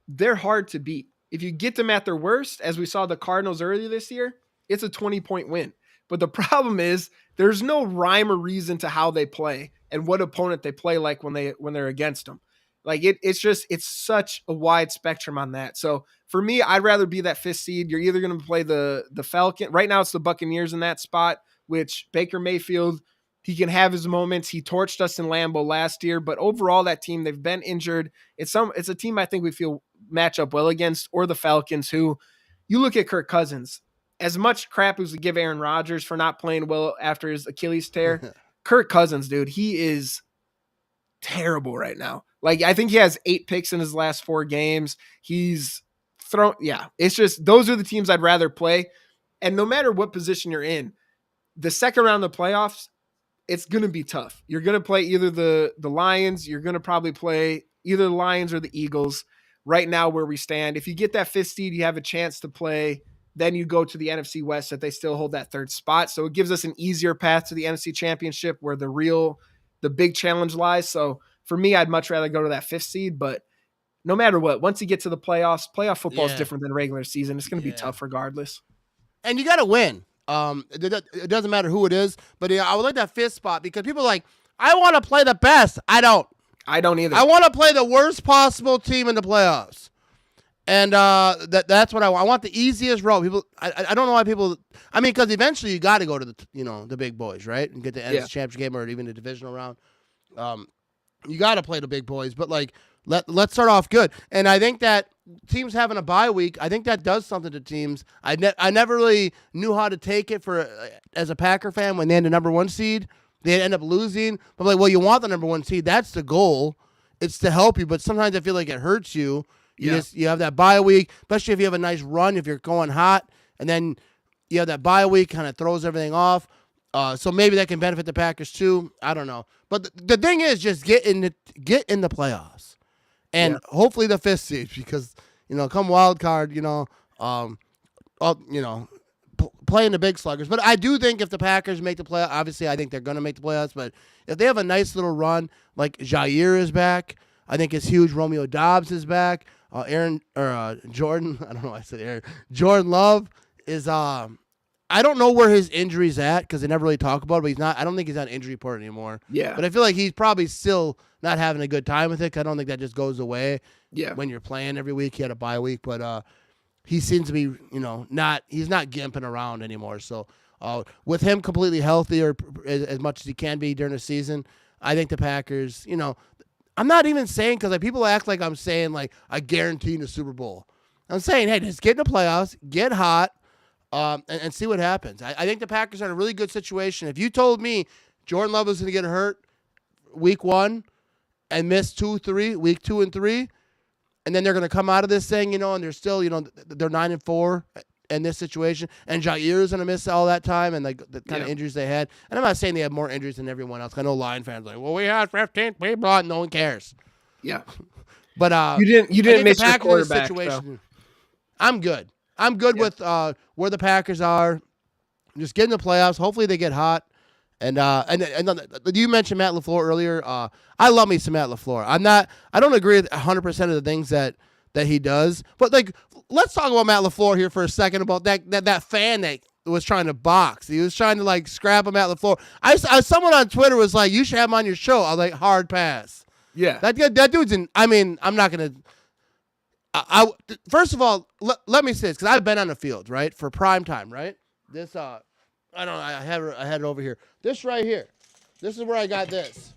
they're hard to beat. If you get them at their worst, as we saw the Cardinals earlier this year, it's a 20-point win. But the problem is there's no rhyme or reason to how they play and what opponent they play like when they're against them. Like it's such a wide spectrum on that. So for me, I'd rather be that 5th seed. You're either going to play the Falcon. Right now it's the Buccaneers in that spot, which Baker Mayfield, he can have his moments. He torched us in Lambeau last year, but overall that team, they've been injured. It's a team I think we feel match up well against, or the Falcons, who you look at Kirk Cousins. As much crap as we give Aaron Rodgers for not playing well after his Achilles tear, Kirk Cousins, dude, he is terrible right now. Like, I think he has 8 picks in his last 4 games. He's thrown. Yeah, it's just, those are the teams I'd rather play. And no matter what position you're in, the second round of the playoffs, it's going to be tough. You're going to play either the Lions. You're going to probably play either the Lions or the Eagles right now where we stand. If you get that 5th seed, you have a chance to play. Then you go to the NFC West that they still hold that 3rd spot. So it gives us an easier path to the NFC Championship where the real the big challenge lies. So for me, I'd much rather go to that 5th seed, but no matter what, once you get to the playoffs, playoff football is different than regular season. It's going to be tough regardless. And you got to win. It doesn't matter who it is, but I would like that 5th spot because people are like, I want to play the best. I don't either. I want to play the worst possible team in the playoffs. And that's what I want. I want the easiest road. People, I don't know why people. I mean, because eventually you got to go to the big boys, right, and get the NFC Championship game or even the divisional round. You got to play the big boys, but like let's start off good. And I think that teams having a bye week, I think that does something to teams. I never really knew how to take it as a Packer fan when they had the number 1 seed. They end up losing, but like, well, you want the number 1 seed. That's the goal. It's to help you, but sometimes I feel like it hurts you. You have that bye week, especially if you have a nice run, if you're going hot, and then you have that bye week, kind of throws everything off. So maybe that can benefit the Packers too. I don't know, but the thing is, just get in the playoffs, and hopefully the 5th seed, because come wild card, playing the big sluggers. But I do think if the Packers make the playoffs, obviously I think they're going to make the playoffs. But if they have a nice little run, like Jair is back, I think it's huge. Romeo Dobbs is back. Jordan, I don't know why I said Aaron. Jordan Love is, I don't know where his injury's at because they never really talk about it, but he's not, I don't think he's on injury report anymore. Yeah. But I feel like he's probably still not having a good time with it, because I don't think that just goes away when you're playing every week. He had a bye week, but he seems to be, he's not gimping around anymore. So with him completely healthy or as much as he can be during the season, I think the Packers, I'm not even saying, because like people act like I'm saying like I guarantee the Super Bowl. I'm saying, hey, just get in the playoffs, get hot, and see what happens. I think the Packers are in a really good situation. If you told me Jordan Love was going to get hurt week 1 and miss 2, 3, week 2 and 3, and then they're going to come out of this thing, and they're still, they're 9-4 in this situation, and Jair is going to miss all that time and like the kind of injuries they had. And I'm not saying they have more injuries than everyone else. I know Lion fans are like, well, we had 15 people, and no one cares. Yeah, but you didn't miss your quarterback. Situation, I'm good. I'm good with where the Packers are. Just get in the playoffs. Hopefully they get hot. And you mentioned Matt LaFleur earlier. I love me some Matt LaFleur. I don't agree with 100% of the things that he does. But like, let's talk about Matt LaFleur here for a second, about that fan that was trying to box. He was trying to like scrap a Matt LaFleur. Someone on Twitter was like, you should have him on your show. I was like, hard pass. Yeah. That dude's I'm not going to. First of all, let me say this, because I've been on the field, right, for prime time, right? This I don't know. I had it over here. This right here. This is where I got this.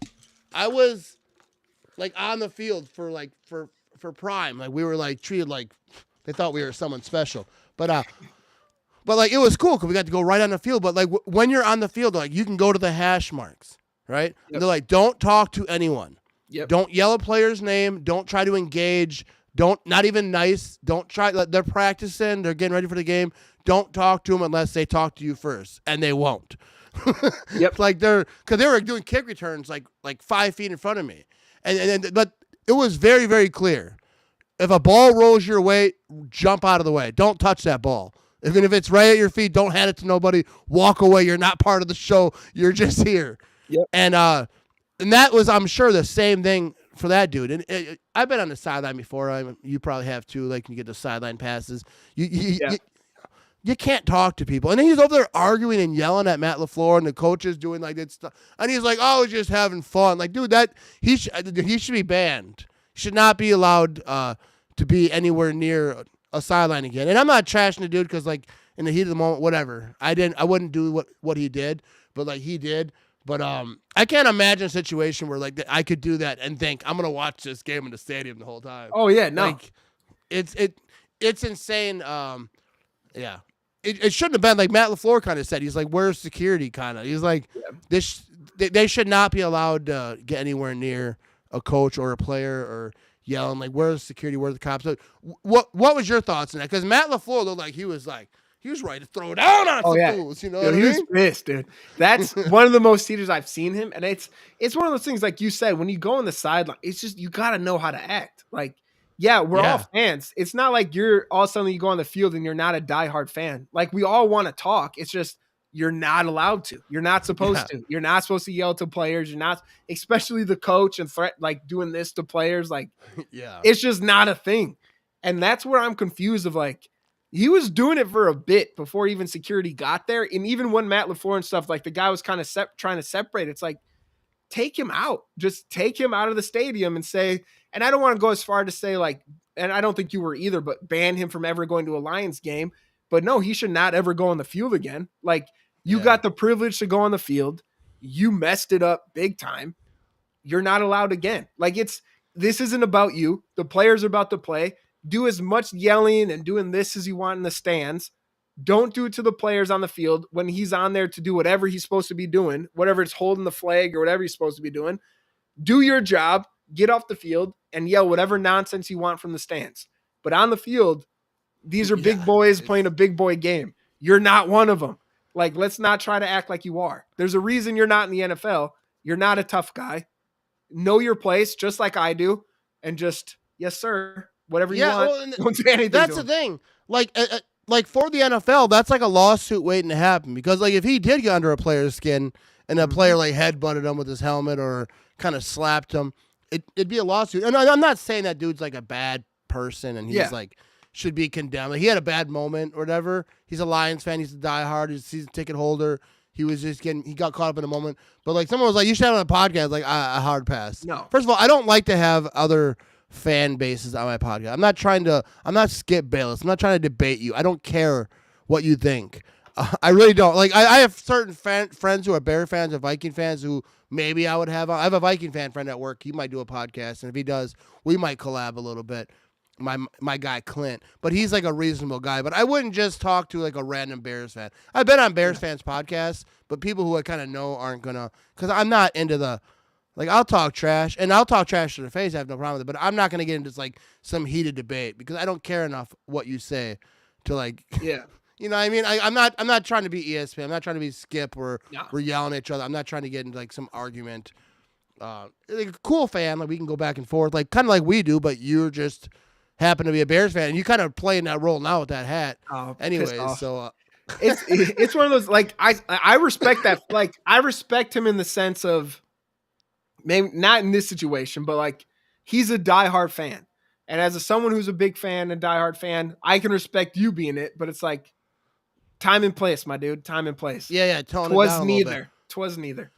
I was like on the field for prime. Like we were like treated like they thought we were someone special. But like it was cool because we got to go right on the field. But like when you're on the field, like you can go to the hash marks, right? Yep. They're like, don't talk to anyone. Yep. Don't yell a player's name. Don't try to engage. Not even nice. Don't try. They're practicing. They're getting ready for the game. Don't talk to them unless they talk to you first, and they won't. Yep. Like because they were doing kick returns like 5 feet in front of me, but it was very, very clear. If a ball rolls your way, jump out of the way. Don't touch that ball. Even if it's right at your feet, don't hand it to nobody. Walk away. You're not part of the show. You're just here. Yep. And that was, I'm sure, the same thing for that dude. And I've been on the sideline before. You probably have too. Like you get the sideline passes. You can't talk to people. And then he's over there arguing and yelling at Matt LaFleur, and the coaches doing like that stuff. And he's like, "Oh, just having fun." Like, dude, he should be banned. He should not be allowed to be anywhere near a sideline again. And I'm not trashing the dude because like in the heat of the moment, whatever. I wouldn't do what he did, but like he did. But I can't imagine a situation where like I could do that and think I'm gonna watch this game in the stadium the whole time. Oh yeah, no, like, it's insane. Yeah, it shouldn't have been like Matt LaFleur kind of said. He's like, "Where's security?" Kind of. He's like, they should not be allowed to get anywhere near a coach or a player or yelling like, "Where's security? Where's the cops?" So, what was your thoughts on that? Because Matt LaFleur looked like he was ready to throw down on some fools. You know what I mean? He was pissed, dude. That's one of the most heaters I've seen him. And it's one of those things, like you said, when you go on the sideline, it's just, you got to know how to act. Like, we're all fans. It's not like you're all of a sudden you go on the field and you're not a diehard fan. Like, we all want to talk. It's just, you're not allowed to. You're not supposed to. You're not supposed to yell to players. You're not, especially the coach and like doing this to players. Like, it's just not a thing. And that's where I'm confused of like, he was doing it for a bit before even security got there. And even when Matt LaFleur and stuff, like the guy was kind of trying to separate. It's like, take him out. Just take him out of the stadium and say, and I don't want to go as far to say like, and I don't think you were either, but ban him from ever going to a Lions game. But no, he should not ever go on the field again. Like, you got the privilege to go on the field. You messed it up big time. You're not allowed again. Like, this isn't about you. The players are about to play. Do as much yelling and doing this as you want in the stands. Don't do it to the players on the field when he's on there to do whatever he's supposed to be doing, whatever it's holding the flag or whatever he's supposed to be doing. Do your job, get off the field, and yell whatever nonsense you want from the stands. But on the field, these are big boys playing a big boy game. You're not one of them. Like, let's not try to act like you are. There's a reason you're not in the NFL. You're not a tough guy. Know your place, just like I do, and just, yes, sir, whatever you want. Well, don't say anything. That's the thing. Like for the NFL, that's like a lawsuit waiting to happen. Because like if he did get under a player's skin and a player like headbutted him with his helmet or kind of slapped him, it'd be a lawsuit. And I'm not saying that dude's like a bad person and he's like should be condemned. Like, he had a bad moment or whatever. He's a Lions fan. He's a diehard. He's a season ticket holder. He got caught up in a moment. But like someone was like, you should have on a podcast, like a hard pass. No. First of all, I don't like to have other fan bases on my podcast. I'm not Skip Bayless. I'm not trying to debate you. I don't care what you think. I really don't. Like, I have certain friends who are Bear fans or Viking fans who maybe I would have. I have a Viking fan friend at work. He might do a podcast. And if he does, we might collab a little bit. My guy Clint, but he's like a reasonable guy. But I wouldn't just talk to like a random Bears fan. I've been on Bears fans podcasts, but people who I kind of know aren't gonna, because I'm not into the, like, I'll talk trash and I'll talk trash to their face. I have no problem with it, but I'm not gonna get into like some heated debate because I don't care enough what you say to like, you know what I mean? I'm not trying to be ESPN. I'm not trying to be Skip or we're yelling at each other. I'm not trying to get into like some argument. Like a cool fan, like we can go back and forth, like kind of like we do, but you're just happen to be a Bears fan, and you kind of play in that role now with that hat. Anyways, so it's one of those, like, I respect that. Like, I respect him in the sense of maybe not in this situation, but like he's a diehard fan, and as someone who's a big fan and diehard fan, I can respect you being it. But it's like time and place, my dude. Time and place. Yeah. Tone it down a little bit. Twas neither.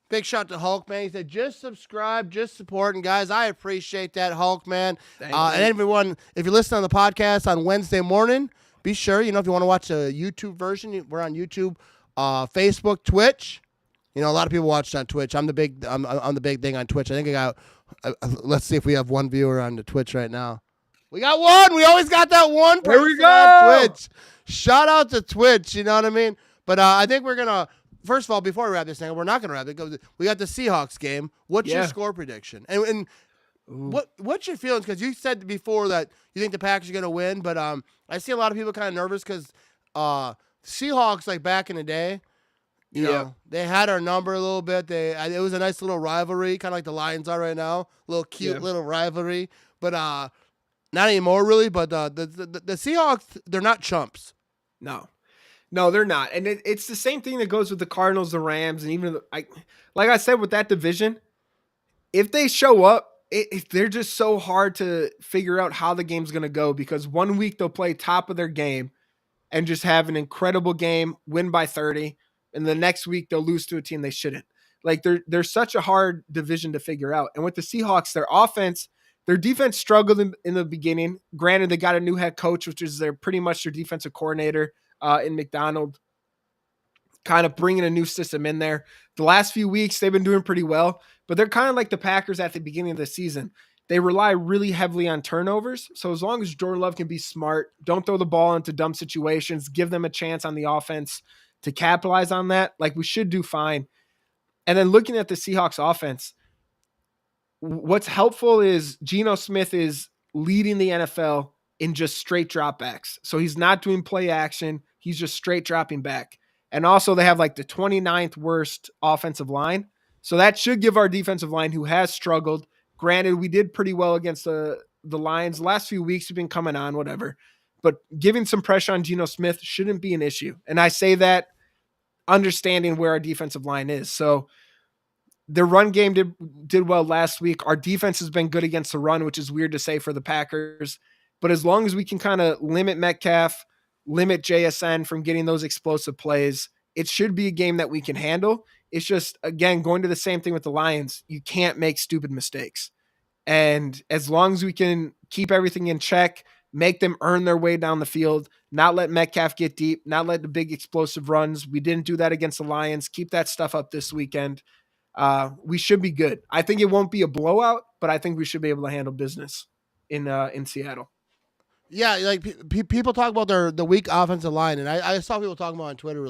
Big shout out to Hulk, man. He said, just subscribe, just support. And guys, I appreciate that, Hulk, man. And everyone, if you're listening on the podcast on Wednesday morning, be sure, if you want to watch a YouTube version, we're on YouTube, Facebook, Twitch. A lot of people watch on Twitch. I'm the big thing on Twitch. I think I got, let's see if we have one viewer on the Twitch right now. We got one. We always got that one person. There we go. On Twitch. Shout out to Twitch, you know what I mean? But I think we're going to, first of all, before we wrap this thing, we're not going to wrap it. We got the Seahawks game. What's your score prediction? And what's your feelings? Because you said before that you think the Packers are going to win, but I see a lot of people kind of nervous because Seahawks, like back in the day, you know, they had our number a little bit. It was a nice little rivalry, kind of like the Lions are right now, little cute little rivalry. But not anymore, really. But the Seahawks, they're not chumps. No, they're not. And it's the same thing that goes with the Cardinals, the Rams, and even like I said with that division, if they show up, they're just so hard to figure out how the game's going to go because one week they'll play top of their game and just have an incredible game, win by 30, and the next week they'll lose to a team they shouldn't. Like they're such a hard division to figure out. And with the Seahawks, their defense struggled in the beginning. Granted, they got a new head coach, which is pretty much their defensive coordinator. In McDonald, kind of bringing a new system in there. The last few weeks, they've been doing pretty well, but they're kind of like the Packers at the beginning of the season. They rely really heavily on turnovers. So as long as Jordan Love can be smart, don't throw the ball into dumb situations, give them a chance on the offense to capitalize on that, like we should do fine. And then looking at the Seahawks offense, what's helpful is Geno Smith is leading the NFL in just straight dropbacks. So he's not doing play action. He's just straight dropping back. And also they have like the 29th worst offensive line. So that should give our defensive line, who has struggled. Granted, we did pretty well against the Lions. The last few weeks have been coming on, whatever. But giving some pressure on Geno Smith shouldn't be an issue. And I say that understanding where our defensive line is. So the run game did well last week. Our defense has been good against the run, which is weird to say for the Packers. But as long as we can kind of limit Metcalf, limit JSN from getting those explosive plays, it should be a game that we can handle. It's just, again, going to the same thing with the Lions. You can't make stupid mistakes. And as long as we can keep everything in check, make them earn their way down the field, not let Metcalf get deep, not let the big explosive runs. We didn't do that against the Lions. Keep that stuff up this weekend. We should be good. I think it won't be a blowout, but I think we should be able to handle business in Seattle. Yeah, like people talk about the weak offensive line, and I saw people talking about on Twitter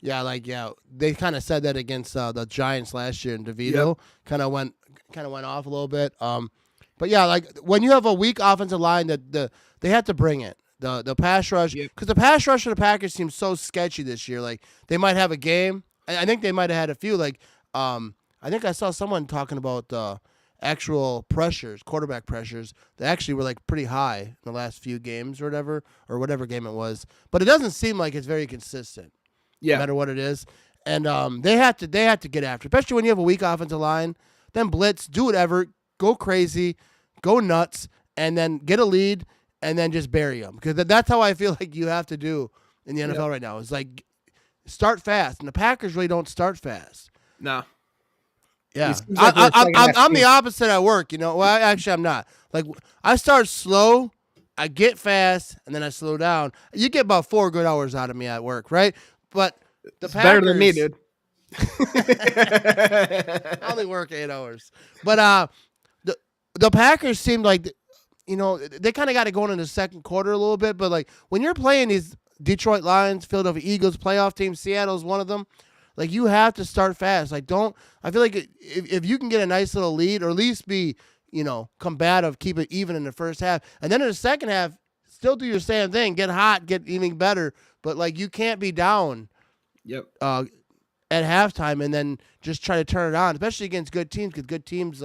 they kind of said that against the Giants last year, and DeVito kind of went off a little bit. But yeah, like when you have a weak offensive line, they have to bring it. The pass rush, because the pass rush of the Packers seems so sketchy this year. Like they might have a game. I think they might have had a few. Like I think I saw someone talking about actual pressures, quarterback pressures. They actually were like pretty high in the last few games or whatever game it was. But it doesn't seem like it's very consistent. No matter what it is. And they have to get after, especially when you have a weak offensive line. Then blitz, do whatever, go crazy, go nuts, and then get a lead, and then just bury them. Because that's how I feel like you have to do in the NFL right now. It's like start fast, and the Packers really don't start fast. No. Yeah, I'm the opposite at work. Well, actually, I'm not. Like I start slow, I get fast, and then I slow down. You get about 4 good hours out of me at work, right? But the Packers, better than me, dude. I only work 8 hours. But the Packers seemed like, they kind of got it going in the second quarter a little bit. But like when you're playing these Detroit Lions, Philadelphia Eagles playoff teams, Seattle's one of them. Like you have to start fast. Like I feel like if you can get a nice little lead, or at least be, combative, keep it even in the first half, and then in the second half, still do your same thing, get hot, get even better. But like you can't be down. Yep. At halftime and then just try to turn it on, especially against good teams, because good teams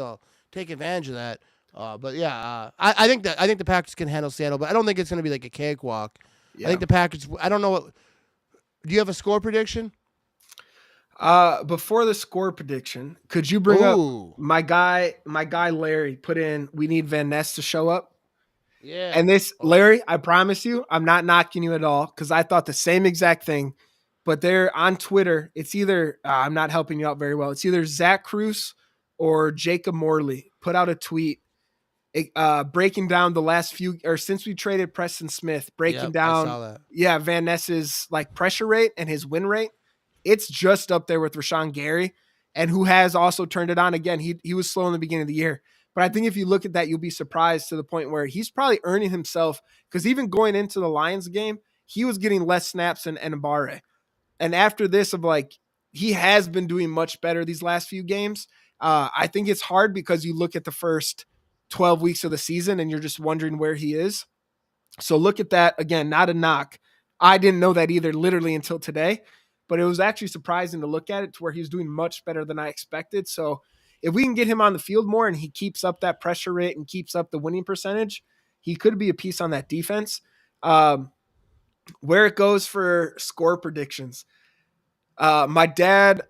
take advantage of that. I think the Packers can handle Seattle, but I don't think it's going to be like a cakewalk. Yeah. I think the Packers. I don't know. Do you have a score prediction? Before the score prediction, could you bring up my guy Larry put in, we need Van Ness to show up? Yeah. And Larry, I promise you, I'm not knocking you at all, because I thought the same exact thing. But they're on Twitter. It's either, I'm not helping you out very well. It's either Zach Cruz or Jacob Morley put out a tweet breaking down the last few, or since we traded Preston Smith, breaking down, I saw that. Van Ness's like pressure rate and his win rate. It's just up there with Rashawn Gary, and who has also turned it on again. He was slow in the beginning of the year. But I think if you look at that, you'll be surprised to the point where he's probably earning himself, because even going into the Lions game, he was getting less snaps than Enabare. And after this, he has been doing much better these last few games. I think it's hard because you look at the first 12 weeks of the season and you're just wondering where he is. So look at that. Again, not a knock. I didn't know that either literally until today, but it was actually surprising to look at it to where he's doing much better than I expected. So if we can get him on the field more and he keeps up that pressure rate and keeps up the winning percentage, he could be a piece on that defense. Where it goes for score predictions. My dad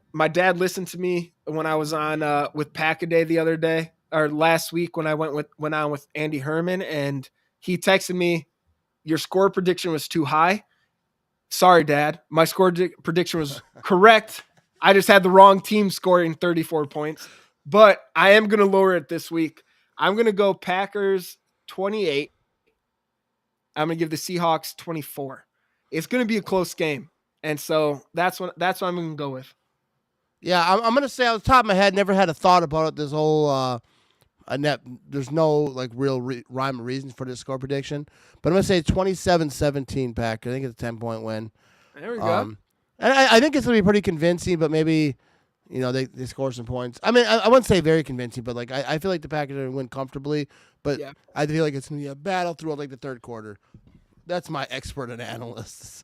listened to me when I was on with Pack-A-Day the other day, or last week when I went on with Andy Herman, and he texted me, your score prediction was too high. Sorry, Dad. My score prediction was correct. I just had the wrong team scoring 34 points, but I am going to lower it this week. I'm going to go Packers 28. I'm going to give the Seahawks 24. It's going to be a close game. And so that's what I'm going to go with. Yeah, I'm going to say off the top of my head, never had a thought about it this whole there's no like real rhyme or reason for this score prediction. But I'm going to say 27-17 Packers. I think it's a 10-point win. There we go. And I think it's going to be pretty convincing, but maybe, they score some points. I mean, I wouldn't say very convincing, but like I feel like the Packers are going to win comfortably. But I feel like it's going to be a battle throughout like the third quarter. That's my expert and analysts.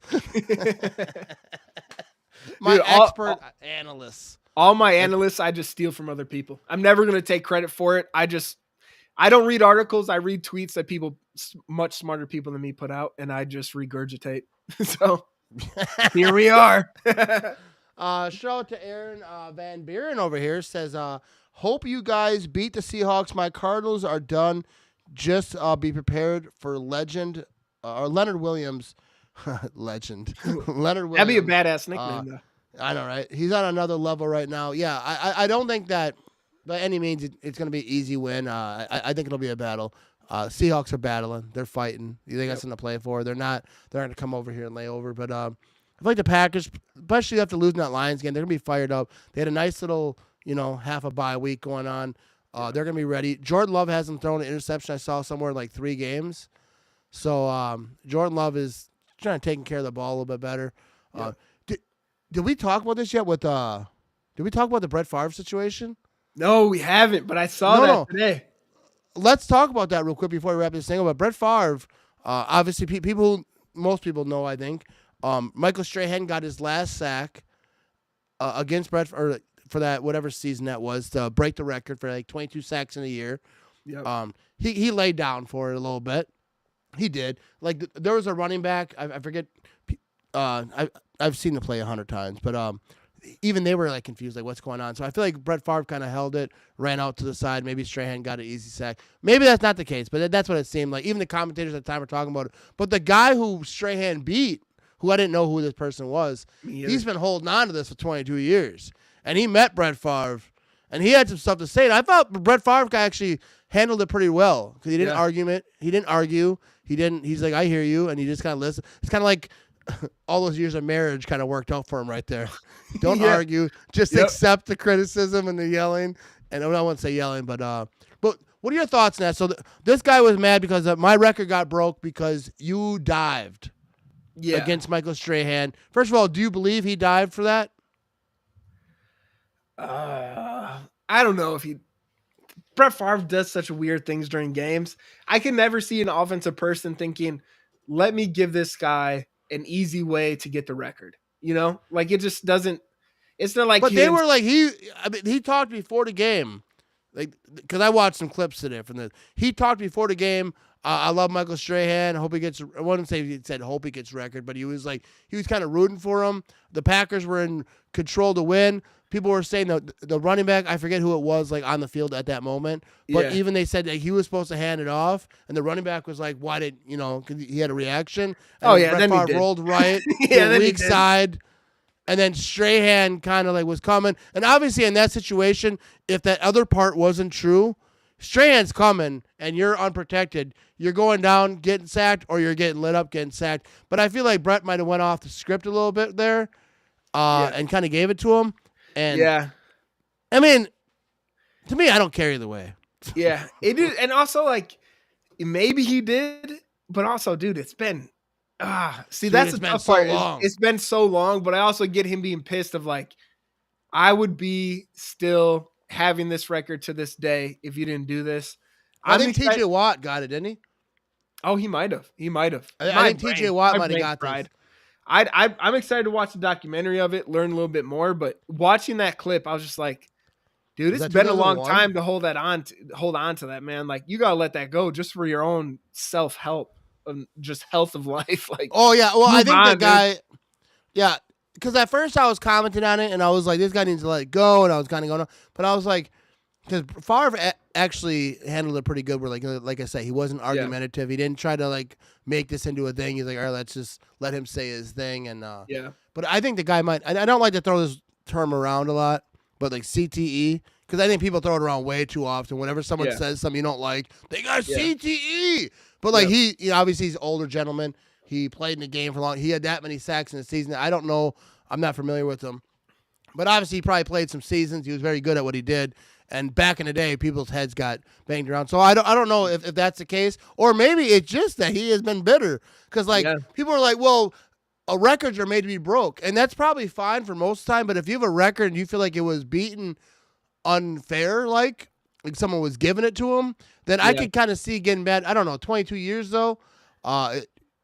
Analysts. All my analysts, I just steal from other people. I'm never going to take credit for it. I don't read articles. I read tweets that people, much smarter people than me, put out, and I just regurgitate. So here we are. Shout out to Aaron Van Buren over here. Says, hope you guys beat the Seahawks. My Cardinals are done. Just be prepared for legend or Leonard Williams. Legend. Leonard Williams. That'd be a badass nickname, though. I know, right? He's on another level right now. Yeah, I don't think that by any means it's going to be an easy win. I think it'll be a battle. Seahawks are battling. They're fighting. They got something to play for. They're not going to come over here and lay over. But I feel like the Packers, especially after losing that Lions game, they're going to be fired up. They had a nice little, half a bye week going on. They're going to be ready. Jordan Love hasn't thrown an interception I saw somewhere in like 3 games. So Jordan Love is trying to take care of the ball a little bit better. Yeah. Did we talk about this yet with did we talk about the Brett Favre situation? No, we haven't, but I saw that today. Let's talk about that real quick before we wrap this thing up. But Brett Favre, obviously most people know, I think, Michael Strahan got his last sack against Brett for that whatever season that was to break the record for like 22 sacks in a year. Yep. He laid down for it a little bit. He did. Like there was a running back. I forget. I've seen the play 100 times, but even they were like confused, like what's going on. So I feel like Brett Favre kind of held it, ran out to the side. Maybe Strahan got an easy sack. Maybe that's not the case, but that's what it seemed like. Even the commentators at the time were talking about it. But the guy who Strahan beat, who I didn't know who this person was, he's been holding on to this for 22 years, and he met Brett Favre, and he had some stuff to say. And I thought Brett Favre actually handled it pretty well because he didn't He didn't argue. He's like, I hear you, and he just kind of listened. It's kind of like all those years of marriage kind of worked out for him right there. Don't argue, just accept the criticism and the yelling. And I don't want to say yelling, but what are your thoughts on that? So this guy was mad because my record got broke because you dived against Michael Strahan. First of all, do you believe he dived for that? I don't know if Brett Favre does such weird things during games. I can never see an offensive person thinking, let me give this guy an easy way to get the record. Like it just doesn't. It's not like. But they were like he talked before the game, like because I watched some clips today from this. He talked before the game. I love Michael Strahan. I hope he gets. I wouldn't say he said hope he gets record, but he was kind of rooting for him. The Packers were in control to win. People were saying the running back, I forget who it was, like on the field at that moment. But even they said that he was supposed to hand it off, and the running back was like, "Why did cause he had a reaction?" And Brett Favre rolled right, the weak side, and then Strahan kind of like was coming. And obviously in that situation, if that other part wasn't true, Strahan's coming and you're unprotected. You're going down, getting sacked, or you're getting lit up, getting sacked. But I feel like Brett might have went off the script a little bit there, and kind of gave it to him. And I mean, to me, I don't care either way. Yeah, it is, and also like maybe he did, but also, dude, it's been that's the tough part. It's been so long, but I also get him being pissed of like, I would be still having this record to this day if you didn't do this. I think TJ Watt got it, didn't he? Oh, he might have. I think TJ Watt might have got this. I'm excited to watch the documentary of it, learn a little bit more. But watching that clip, I was just like, dude, it's been a long time to hold on to that, man. Like, you gotta let that go just for your own self help and just health of life. Like, oh yeah, well, I think the guy, because at first I was commenting on it and I was like, this guy needs to let it go, and I was kind of going on, but I was like, because Favre actually handled it pretty good. Where like I said, he wasn't argumentative. He didn't try to like make this into a thing. He's like, all right, let's just let him say his thing. And but I think the guy might. I don't like to throw this term around a lot, but like CTE, because I think people throw it around way too often. Whenever someone says something you don't like, they got CTE. But like he obviously he's an older gentleman. He played in the game for long. He had that many sacks in a season. I don't know. I'm not familiar with him, but obviously he probably played some seasons. He was very good at what he did. And back in the day, people's heads got banged around. So I don't know if that's the case. Or maybe it's just that he has been bitter. Because, people are like, well, records are made to be broke. And that's probably fine for most of the time. But if you have a record and you feel like it was beaten unfair, like someone was giving it to him, then I could kind of see getting mad. I don't know, 22 years, though.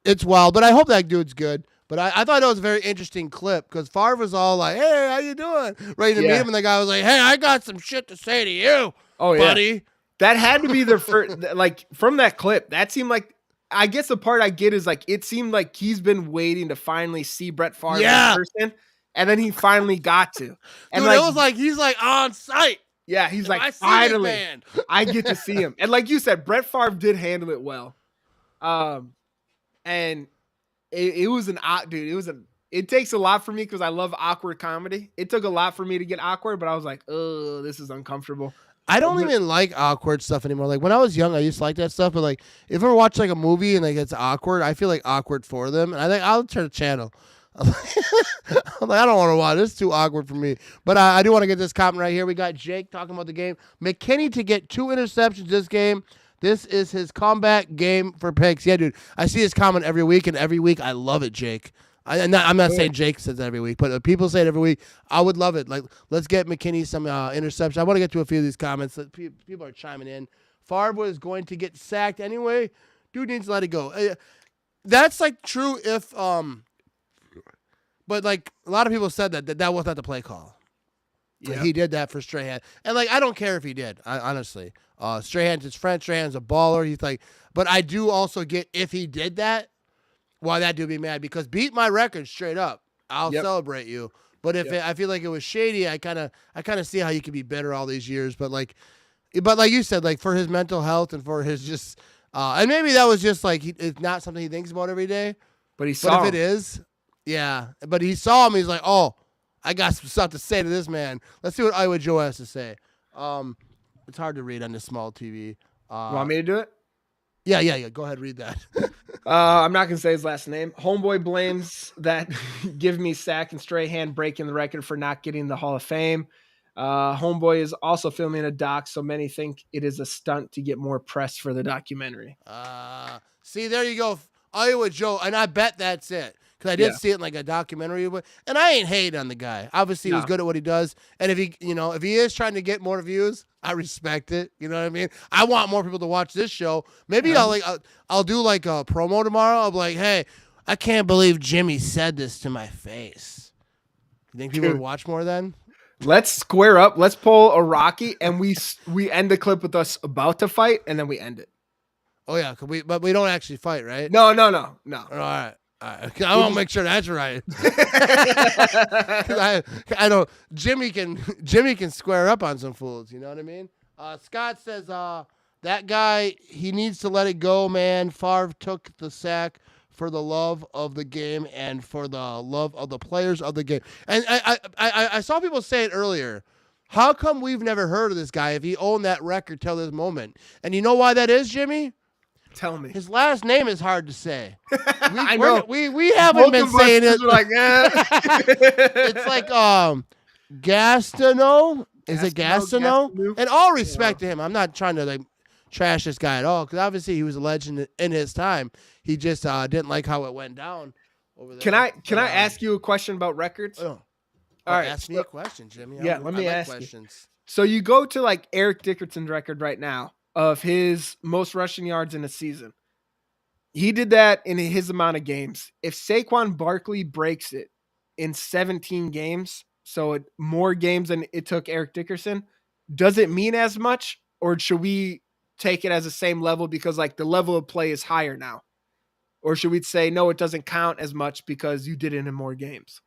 It's wild. But I hope that dude's good. But I thought it was a very interesting clip because Favre was all like, hey, how you doing? Ready to meet him. And the guy was like, hey, I got some shit to say to you, buddy. That had to be the first, like, from that clip, that seemed like, I guess the part I get is, like, it seemed like he's been waiting to finally see Brett Favre in person. And then he finally got to. And Dude, it was like he's like on site. Yeah, he's like, I see finally, this man. I get to see him. And like you said, Brett Favre did handle it well. And it was an dude. It takes a lot for me because I love awkward comedy. It took a lot for me to get awkward, but I was like, oh, this is uncomfortable. I don't even like awkward stuff anymore. Like when I was young, I used to like that stuff. But like if I watch like a movie and like it's awkward, I feel like awkward for them. And I think I'll turn the channel. I'm like, I don't want to watch. This is too awkward for me. But I do want to get this comment right here. We got Jake talking about the game. McKinney to get 2 interceptions this game. This is his comeback game for picks. Yeah, dude. I see his comment every week, and every week I love it, Jake. I'm not saying Jake says that every week, but people say it every week. I would love it. Like, let's get McKinney some interception. I want to get to a few of these comments. People are chiming in. Favre was going to get sacked anyway. Dude needs to let it go. That's like true if but like a lot of people said that was not the play call. Yeah. Like, he did that for Strahan, and like I don't care if he did. Honestly, Strahan's his friend. Strahan's a baller. He's like, but I do also get if he did that. Why that dude be mad? Because beat my record straight up. I'll celebrate you. But if I feel like it was shady, I kind of see how you can be bitter all these years. But like you said, like for his mental health and for his just, and maybe that was just like it's not something he thinks about every day. But he saw. But if it is, yeah. But he saw him. He's like, oh, I got some stuff to say to this man. Let's see what Iowa Joe has to say. It's hard to read on this small TV. Want me to do it? Yeah. Go ahead, read that. I'm not gonna say his last name. Homeboy blames that give me sack and Strahan breaking the record for not getting the Hall of Fame. Homeboy is also filming a doc, so many think it is a stunt to get more press for the documentary. See, there you go, Iowa Joe, and I bet that's it. Because I did see it in like a documentary, and I ain't hating on the guy. Obviously, he was good at what he does, and if he is trying to get more views, I respect it. You know what I mean? I want more people to watch this show. Maybe I'll do like a promo tomorrow. I'll be like, hey, I can't believe Jimmy said this to my face. You think people would watch more then? Let's square up. Let's pull a Rocky, and we end the clip with us about to fight, and then we end it. Oh yeah, but we don't actually fight, right? No. All right. I want to make sure that's right. I know Jimmy can square up on some fools. You know what I mean? Scott says that guy, he needs to let it go, man. Favre took the sack for the love of the game and for the love of the players of the game. And I saw people say it earlier. How come we've never heard of this guy if he owned that record till this moment? And you know why that is, Jimmy? Tell me. His last name is hard to say. I know. We haven't been saying it. Like, It's like Gastineau. Is it Gastineau? And all respect to him. I'm not trying to like trash this guy at all because obviously he was a legend in his time. He just didn't like how it went down over there. Can I ask you a question about records? All right, ask me a question, Jimmy. Let me ask questions. You. So you go to like Eric Dickerson's record right now of his most rushing yards in a season. He did that in his amount of games. If Saquon Barkley breaks it in 17 games, so more games than it took Eric Dickerson, does it mean as much, or should we take it as the same level because like the level of play is higher now? Or should we say, no, it doesn't count as much because you did it in more games?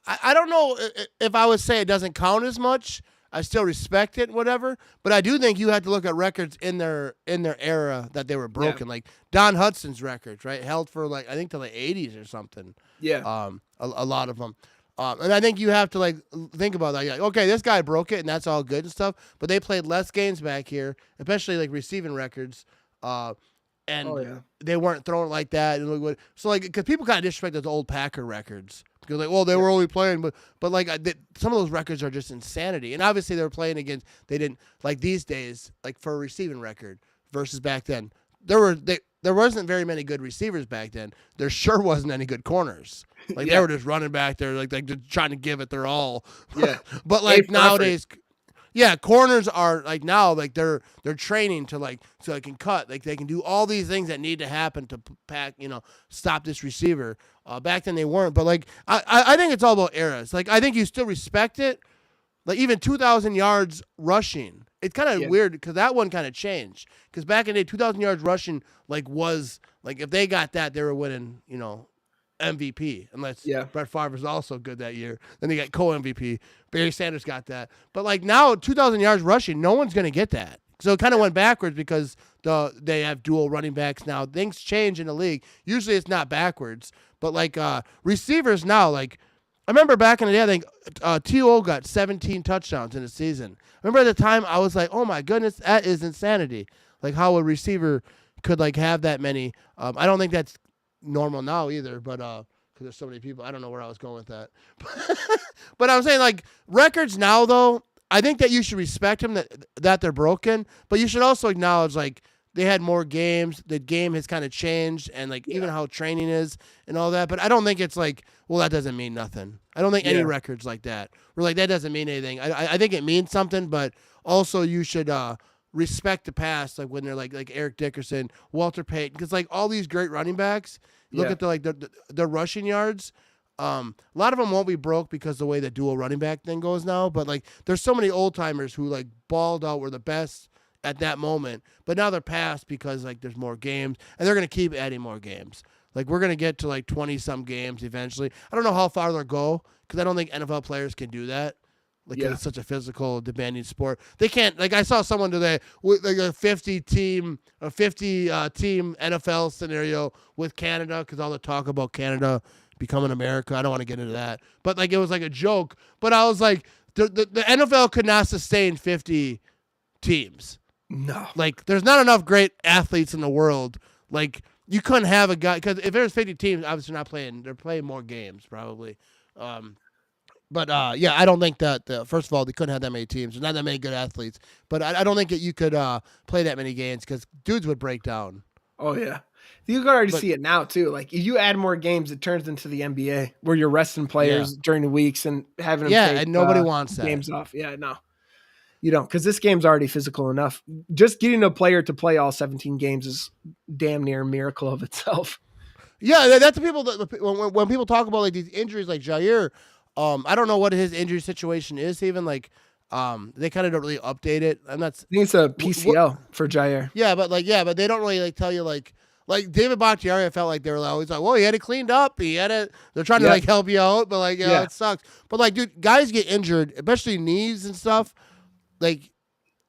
I don't know if I would say it doesn't count as much. I still respect it, whatever. But I do think you have to look at records in their era that they were broken. Yeah. Like Don Hudson's records, right? Held for like, I think to the 80s or something. Yeah. A lot of them. And I think you have to like think about that. You're like, okay, this guy broke it and that's all good and stuff. But they played less games back here, especially like receiving records. They weren't throwing like that. So like, because people kind of disrespect those old Packer records. Because like, well, they were only playing, but like some of those records are just insanity. And obviously they were playing against. They didn't like these days, like for a receiving record versus back then. There wasn't very many good receivers back then. There sure wasn't any good corners. Like they were just running back there, like just trying to give it their all. Yeah. But like nowadays. Yeah, corners are like now, like they're training to like so they can cut, like they can do all these things that need to happen to stop this receiver. Back then they weren't, but like I think it's all about eras. Like I think you still respect it. Like even 2,000 yards rushing, it's kind of weird because that one kind of changed. Because back in the day, 2,000 yards rushing like was like if they got that, they were winning. MVP, unless Brett Favre was also good that year. Then they got co-MVP. Barry Sanders got that. But like now, 2,000 yards rushing, no one's going to get that. So it kind of went backwards because they have dual running backs now. Things change in the league. Usually it's not backwards. But like receivers now, like I remember back in the day, I think T.O. got 17 touchdowns in a season. I remember at the time I was like, oh my goodness, that is insanity. Like how a receiver could like have that many. I don't think that's normal now either, but because there's so many people, I don't know where I was going with that. But I'm saying like records now though, I think that you should respect them that they're broken, but you should also acknowledge like they had more games, the game has kind of changed, and like even how training is and all that. But I don't think it's like, well, that doesn't mean nothing. I don't think any records like that. We're like, that doesn't mean anything. I think it means something, but also you should respect the past, like when they're like Eric Dickerson, Walter Payton, because like all these great running backs, look at the rushing yards. A lot of them won't be broke because the way the dual running back thing goes now. But like, there's so many old timers who like balled out, were the best at that moment, but now they're past because like there's more games, and they're gonna keep adding more games. Like we're gonna get to like 20-some games eventually. I don't know how far they'll go because I don't think NFL players can do that. Like it's such a physical, demanding sport. They can't. Like I saw someone today with like a 50 team NFL scenario with Canada because all the talk about Canada becoming America. I don't want to get into that, but like it was like a joke. But I was like, the NFL could not sustain 50 teams. No. Like there's not enough great athletes in the world. Like you couldn't have a guy because if there's 50 teams, obviously not playing. They're playing more games probably. But I don't think that first of all they couldn't have that many teams. There's not that many good athletes. But I don't think that you could play that many games because dudes would break down. Oh yeah, you can already see it now too. Like if you add more games, it turns into the NBA where you're resting players during the weeks and having them take, and nobody wants that games off. Yeah, no, you don't, because this game's already physical enough. Just getting a player to play all 17 games is damn near a miracle of itself. Yeah, that's the people that when people talk about like these injuries, like Jair. I don't know what his injury situation is. Even like, they kind of don't really update it. I think it's a PCL for Jair. Yeah, but they don't really like tell you like David Bakhtiari. I felt like they were always like, well, he had it cleaned up. He had it. They're trying to like help you out, but like, it sucks. But like, dude, guys get injured, especially knees and stuff. Like,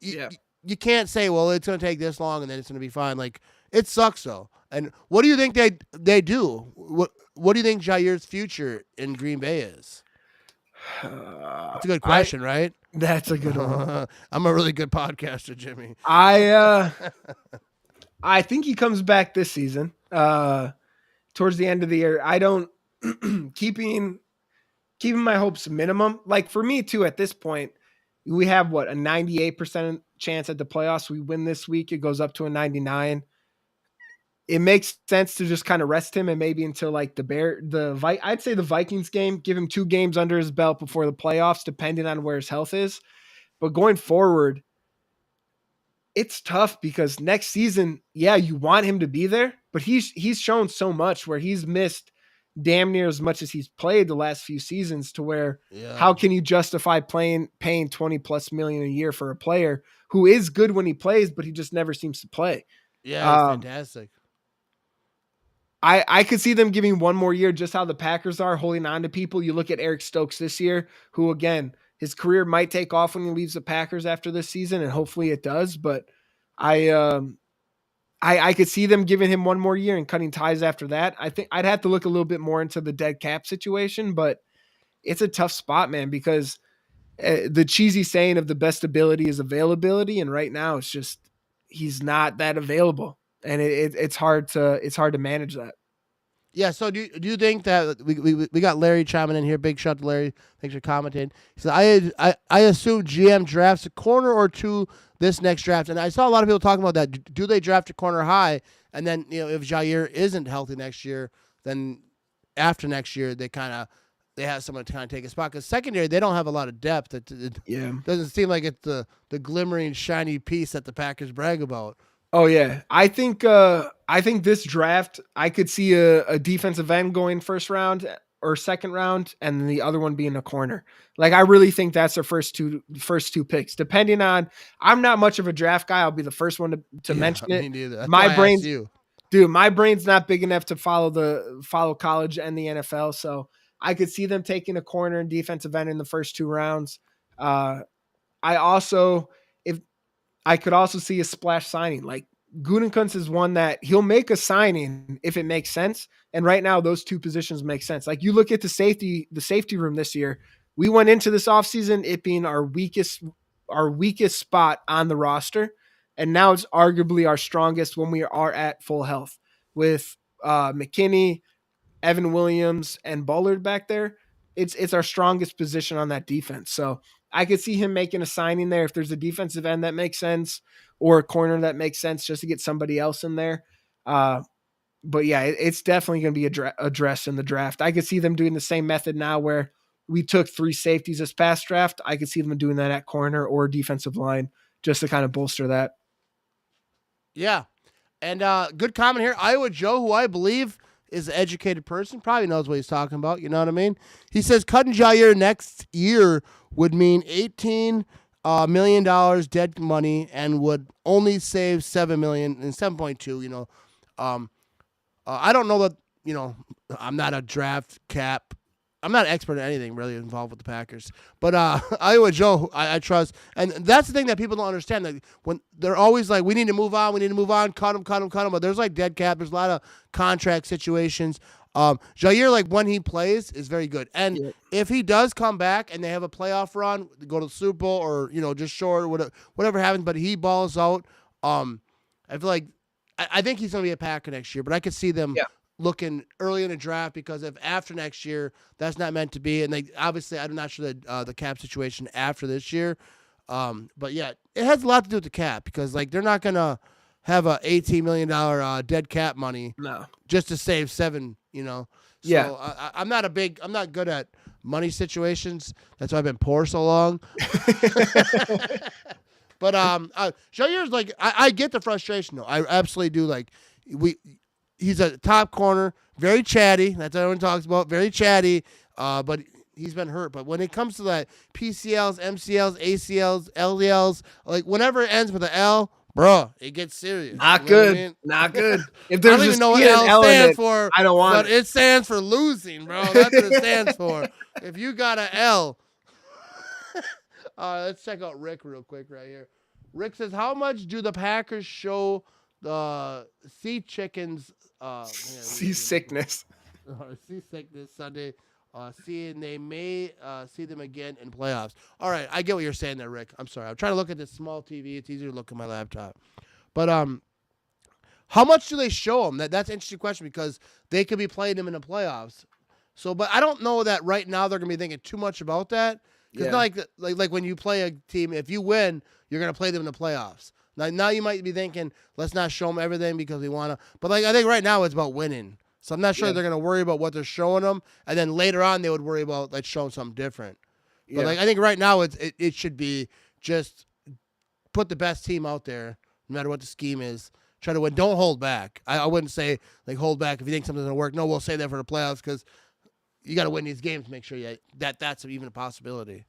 you can't say, well, it's gonna take this long and then it's gonna be fine. Like, it sucks though. And what do you think they do? What do you think Jair's future in Green Bay is? That's a good question, right? That's a good one. I'm a really good podcaster, Jimmy. I think he comes back this season. Towards the end of the year. I don't keeping my hopes minimum. Like for me too, at this point, we have a 98% chance at the playoffs. We win this week, it goes up to a 99. It makes sense to just kind of rest him and maybe until like I'd say the Vikings game, give him 2 games under his belt before the playoffs, depending on where his health is. But going forward, it's tough because next season, you want him to be there, but he's shown so much where he's missed damn near as much as he's played the last few seasons to where how can you justify paying $20+ million a year for a player who is good when he plays, but he just never seems to play. Yeah, fantastic. I could see them giving one more year, just how the Packers are holding on to people. You look at Eric Stokes this year, who again, his career might take off when he leaves the Packers after this season, and hopefully it does. But I could see them giving him one more year and cutting ties after that. I think I'd have to look a little bit more into the dead cap situation, but it's a tough spot, man, because the cheesy saying of the best ability is availability, and right now it's just he's not that available. And it's hard to manage that. Yeah. So do you think that we got Larry chiming in here? Big shout to Larry. Thanks for commenting. He said, I assume GM drafts a corner or 2 this next draft, and I saw a lot of people talking about that. Do they draft a corner high, and then if Jair isn't healthy next year, then after next year they have someone to kind of take a spot, because secondary they don't have a lot of depth. It doesn't seem like it's the glimmering shiny piece that the Packers brag about. Oh yeah, I think this draft I could see a defensive end going first round or second round, and the other one being a corner. Like I really think that's their first two picks. Depending on, I'm not much of a draft guy. I'll be the first one to mention it. Me neither. My brain, Dude, my brain's not big enough to follow college and the NFL, so I could see them taking a corner and defensive end in the first 2 rounds. I also, if I could also see a splash signing. Like Gutekunst is one that he'll make a signing if it makes sense. And right now, those two positions make sense. Like you look at the safety room this year. We went into this offseason it being our weakest spot on the roster. And now it's arguably our strongest when we are at full health with McKinney, Evan Williams, and Bullard back there. It's our strongest position on that defense. So I could see him making a signing there if there's a defensive end that makes sense or a corner that makes sense just to get somebody else in there. But yeah, it's definitely going to be addressed in the draft. I could see them doing the same method now where we took 3 safeties this past draft. I could see them doing that at corner or defensive line just to kind of bolster that. Yeah. And good comment here. Iowa Joe, who I believe is an educated person, probably knows what he's talking about. You know what I mean? He says cutting Jair next year would mean $18 million dead money and would only save $7 million and 7.2. You know, I don't know that. You know, I'm not a draft cap. I'm not an expert at anything really involved with the Packers, but Iowa Joe, I trust, and that's the thing that people don't understand. That when they're always like, we need to move on, cut him, but there's like dead cap. There's a lot of contract situations. Jair, like when he plays, is very good, and if he does come back and they have a playoff run, go to the Super Bowl or just short, whatever happens, but he balls out. I feel like I think he's going to be a Packer next year, but I could see them. Yeah. Looking early in the draft because if after next year that's not meant to be, and they obviously I'm not sure the cap situation after this year, but yeah, it has a lot to do with the cap because like they're not gonna have a $18 million dead cap money just to save $7. So I'm not good at money situations. That's why I've been poor so long. But Jair's like I get the frustration though. I absolutely do. Like he's a top corner, very chatty. That's what everyone talks about. Very chatty, but he's been hurt. But when it comes to that PCLs, MCLs, ACLs, LDLs, like whenever it ends with an L, bro, it gets serious. Not good. I mean? Not good. If there's I don't even know what L stands for. I don't want but it stands for losing, bro. That's what it stands for. If you got an L. Let's check out Rick real quick right here. Rick says, how much do the Packers show the seasickness Sunday, seeing they may see them again in playoffs. All right, I get what you're saying there, Rick. I'm sorry. I'm trying to look at this small TV. It's easier to look at my laptop. But how much do they show them? That's an interesting question because they could be playing them in the playoffs. So, but I don't know that right now they're going to be thinking too much about that. Because like when you play a team, if you win, you're going to play them in the playoffs. Now you might be thinking, let's not show them everything because we want to. But like I think right now it's about winning. So I'm not sure they're going to worry about what they're showing them, and then later on they would worry about like showing something different. But like I think right now it should be just put the best team out there, no matter what the scheme is. Try to win. Don't hold back. I wouldn't say like hold back if you think something's going to work. No, we'll say that for the playoffs because you got to win these games to make sure that's even a possibility.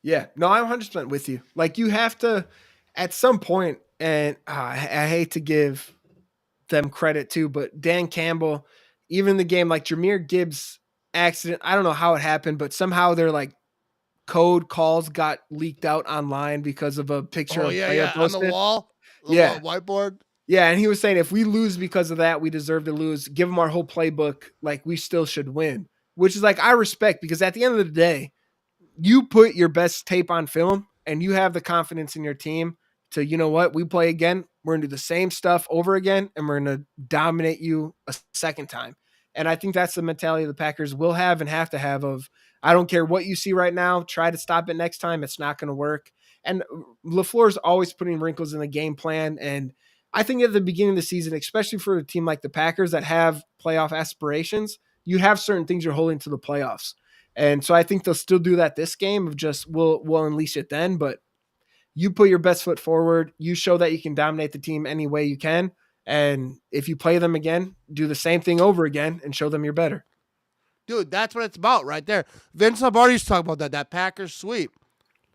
Yeah, no, I'm 100% with you. Like you have to at some point. And I hate to give them credit too, but Dan Campbell, even the game like Jahmyr Gibbs accident, I don't know how it happened, but somehow their like code calls got leaked out online because of a picture of player posted on the wall, whiteboard. Yeah, and he was saying if we lose because of that, we deserve to lose. Give them our whole playbook, like we still should win, which is like I respect because at the end of the day, you put your best tape on film and you have the confidence in your team. To, you know what, we play again, we're going to do the same stuff over again, and we're going to dominate you a second time. And I think that's the mentality the Packers will have and have to have of, I don't care what you see right now, try to stop it next time, it's not going to work. And LaFleur's always putting wrinkles in the game plan, and I think at the beginning of the season, especially for a team like the Packers that have playoff aspirations, you have certain things you're holding to the playoffs. And so I think they'll still do that this game of just, we'll unleash it then, but you put your best foot forward. You show that you can dominate the team any way you can. And if you play them again, do the same thing over again and show them you're better. Dude, that's what it's about right there. Vince Lombardi used to talk about that Packers sweep.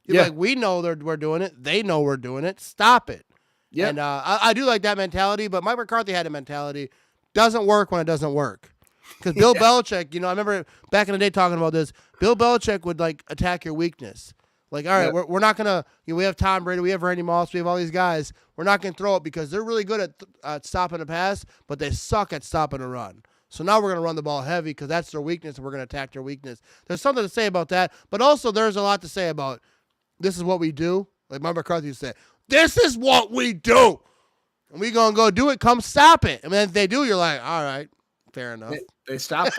Like, we know we're doing it. They know we're doing it. Stop it. Yeah. And I do like that mentality, but Mike McCarthy had a mentality. doesn't work when it doesn't work. Because Bill Belichick, I remember back in the day talking about this. Bill Belichick would like attack your weakness. Like, all right, we're not gonna. We have Tom Brady, we have Randy Moss, we have all these guys. We're not gonna throw it because they're really good at stopping the pass, but they suck at stopping the run. So now we're gonna run the ball heavy because that's their weakness, and we're gonna attack their weakness. There's something to say about that, but also there's a lot to say about this is what we do. Like Mike McCarthy said, this is what we do, and we gonna go do it. Come stop it. And then if they do, you're like, all right, fair enough. They stopped.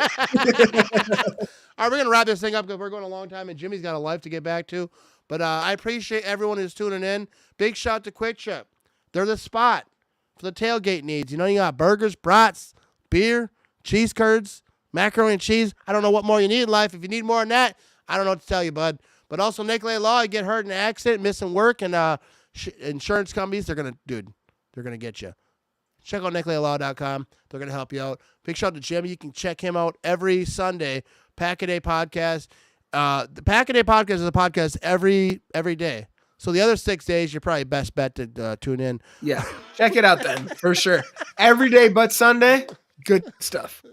All right, we're going to wrap this thing up because we're going a long time, and Jimmy's got a life to get back to. But I appreciate everyone who's tuning in. Big shout to Quick Trip. They're the spot for the tailgate needs. You got burgers, brats, beer, cheese curds, macaroni and cheese. I don't know what more you need in life. If you need more than that, I don't know what to tell you, bud. But also, Nicolay Law, you get hurt in an accident, missing work, and insurance companies, they're going to get you. Check out NicolayLaw.com. They're going to help you out. Big shout out to Jimmy. You can check him out every Sunday. Pack-A-Day Podcast. The Pack-A-Day Podcast is a podcast every day. So the other 6 days, you're probably best bet to tune in. Yeah. Check it out then, for sure. Every day but Sunday, good stuff.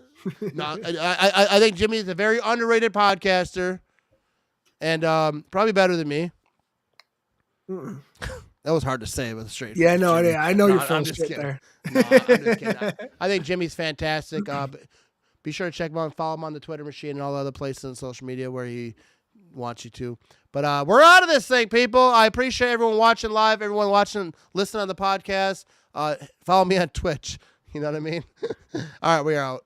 No, I think Jimmy is a very underrated podcaster and probably better than me. That was hard to say with a straight face. Yeah, no, Jimmy. I know you're I'm full just shit kidding. there. No, I'm just kidding. I think Jimmy's fantastic. Be sure to check him out and follow him on the Twitter machine and all the other places on social media where he wants you to. But we're out of this thing, people. I appreciate everyone watching live, everyone listening on the podcast. Follow me on Twitch. You know what I mean? All right, we are out.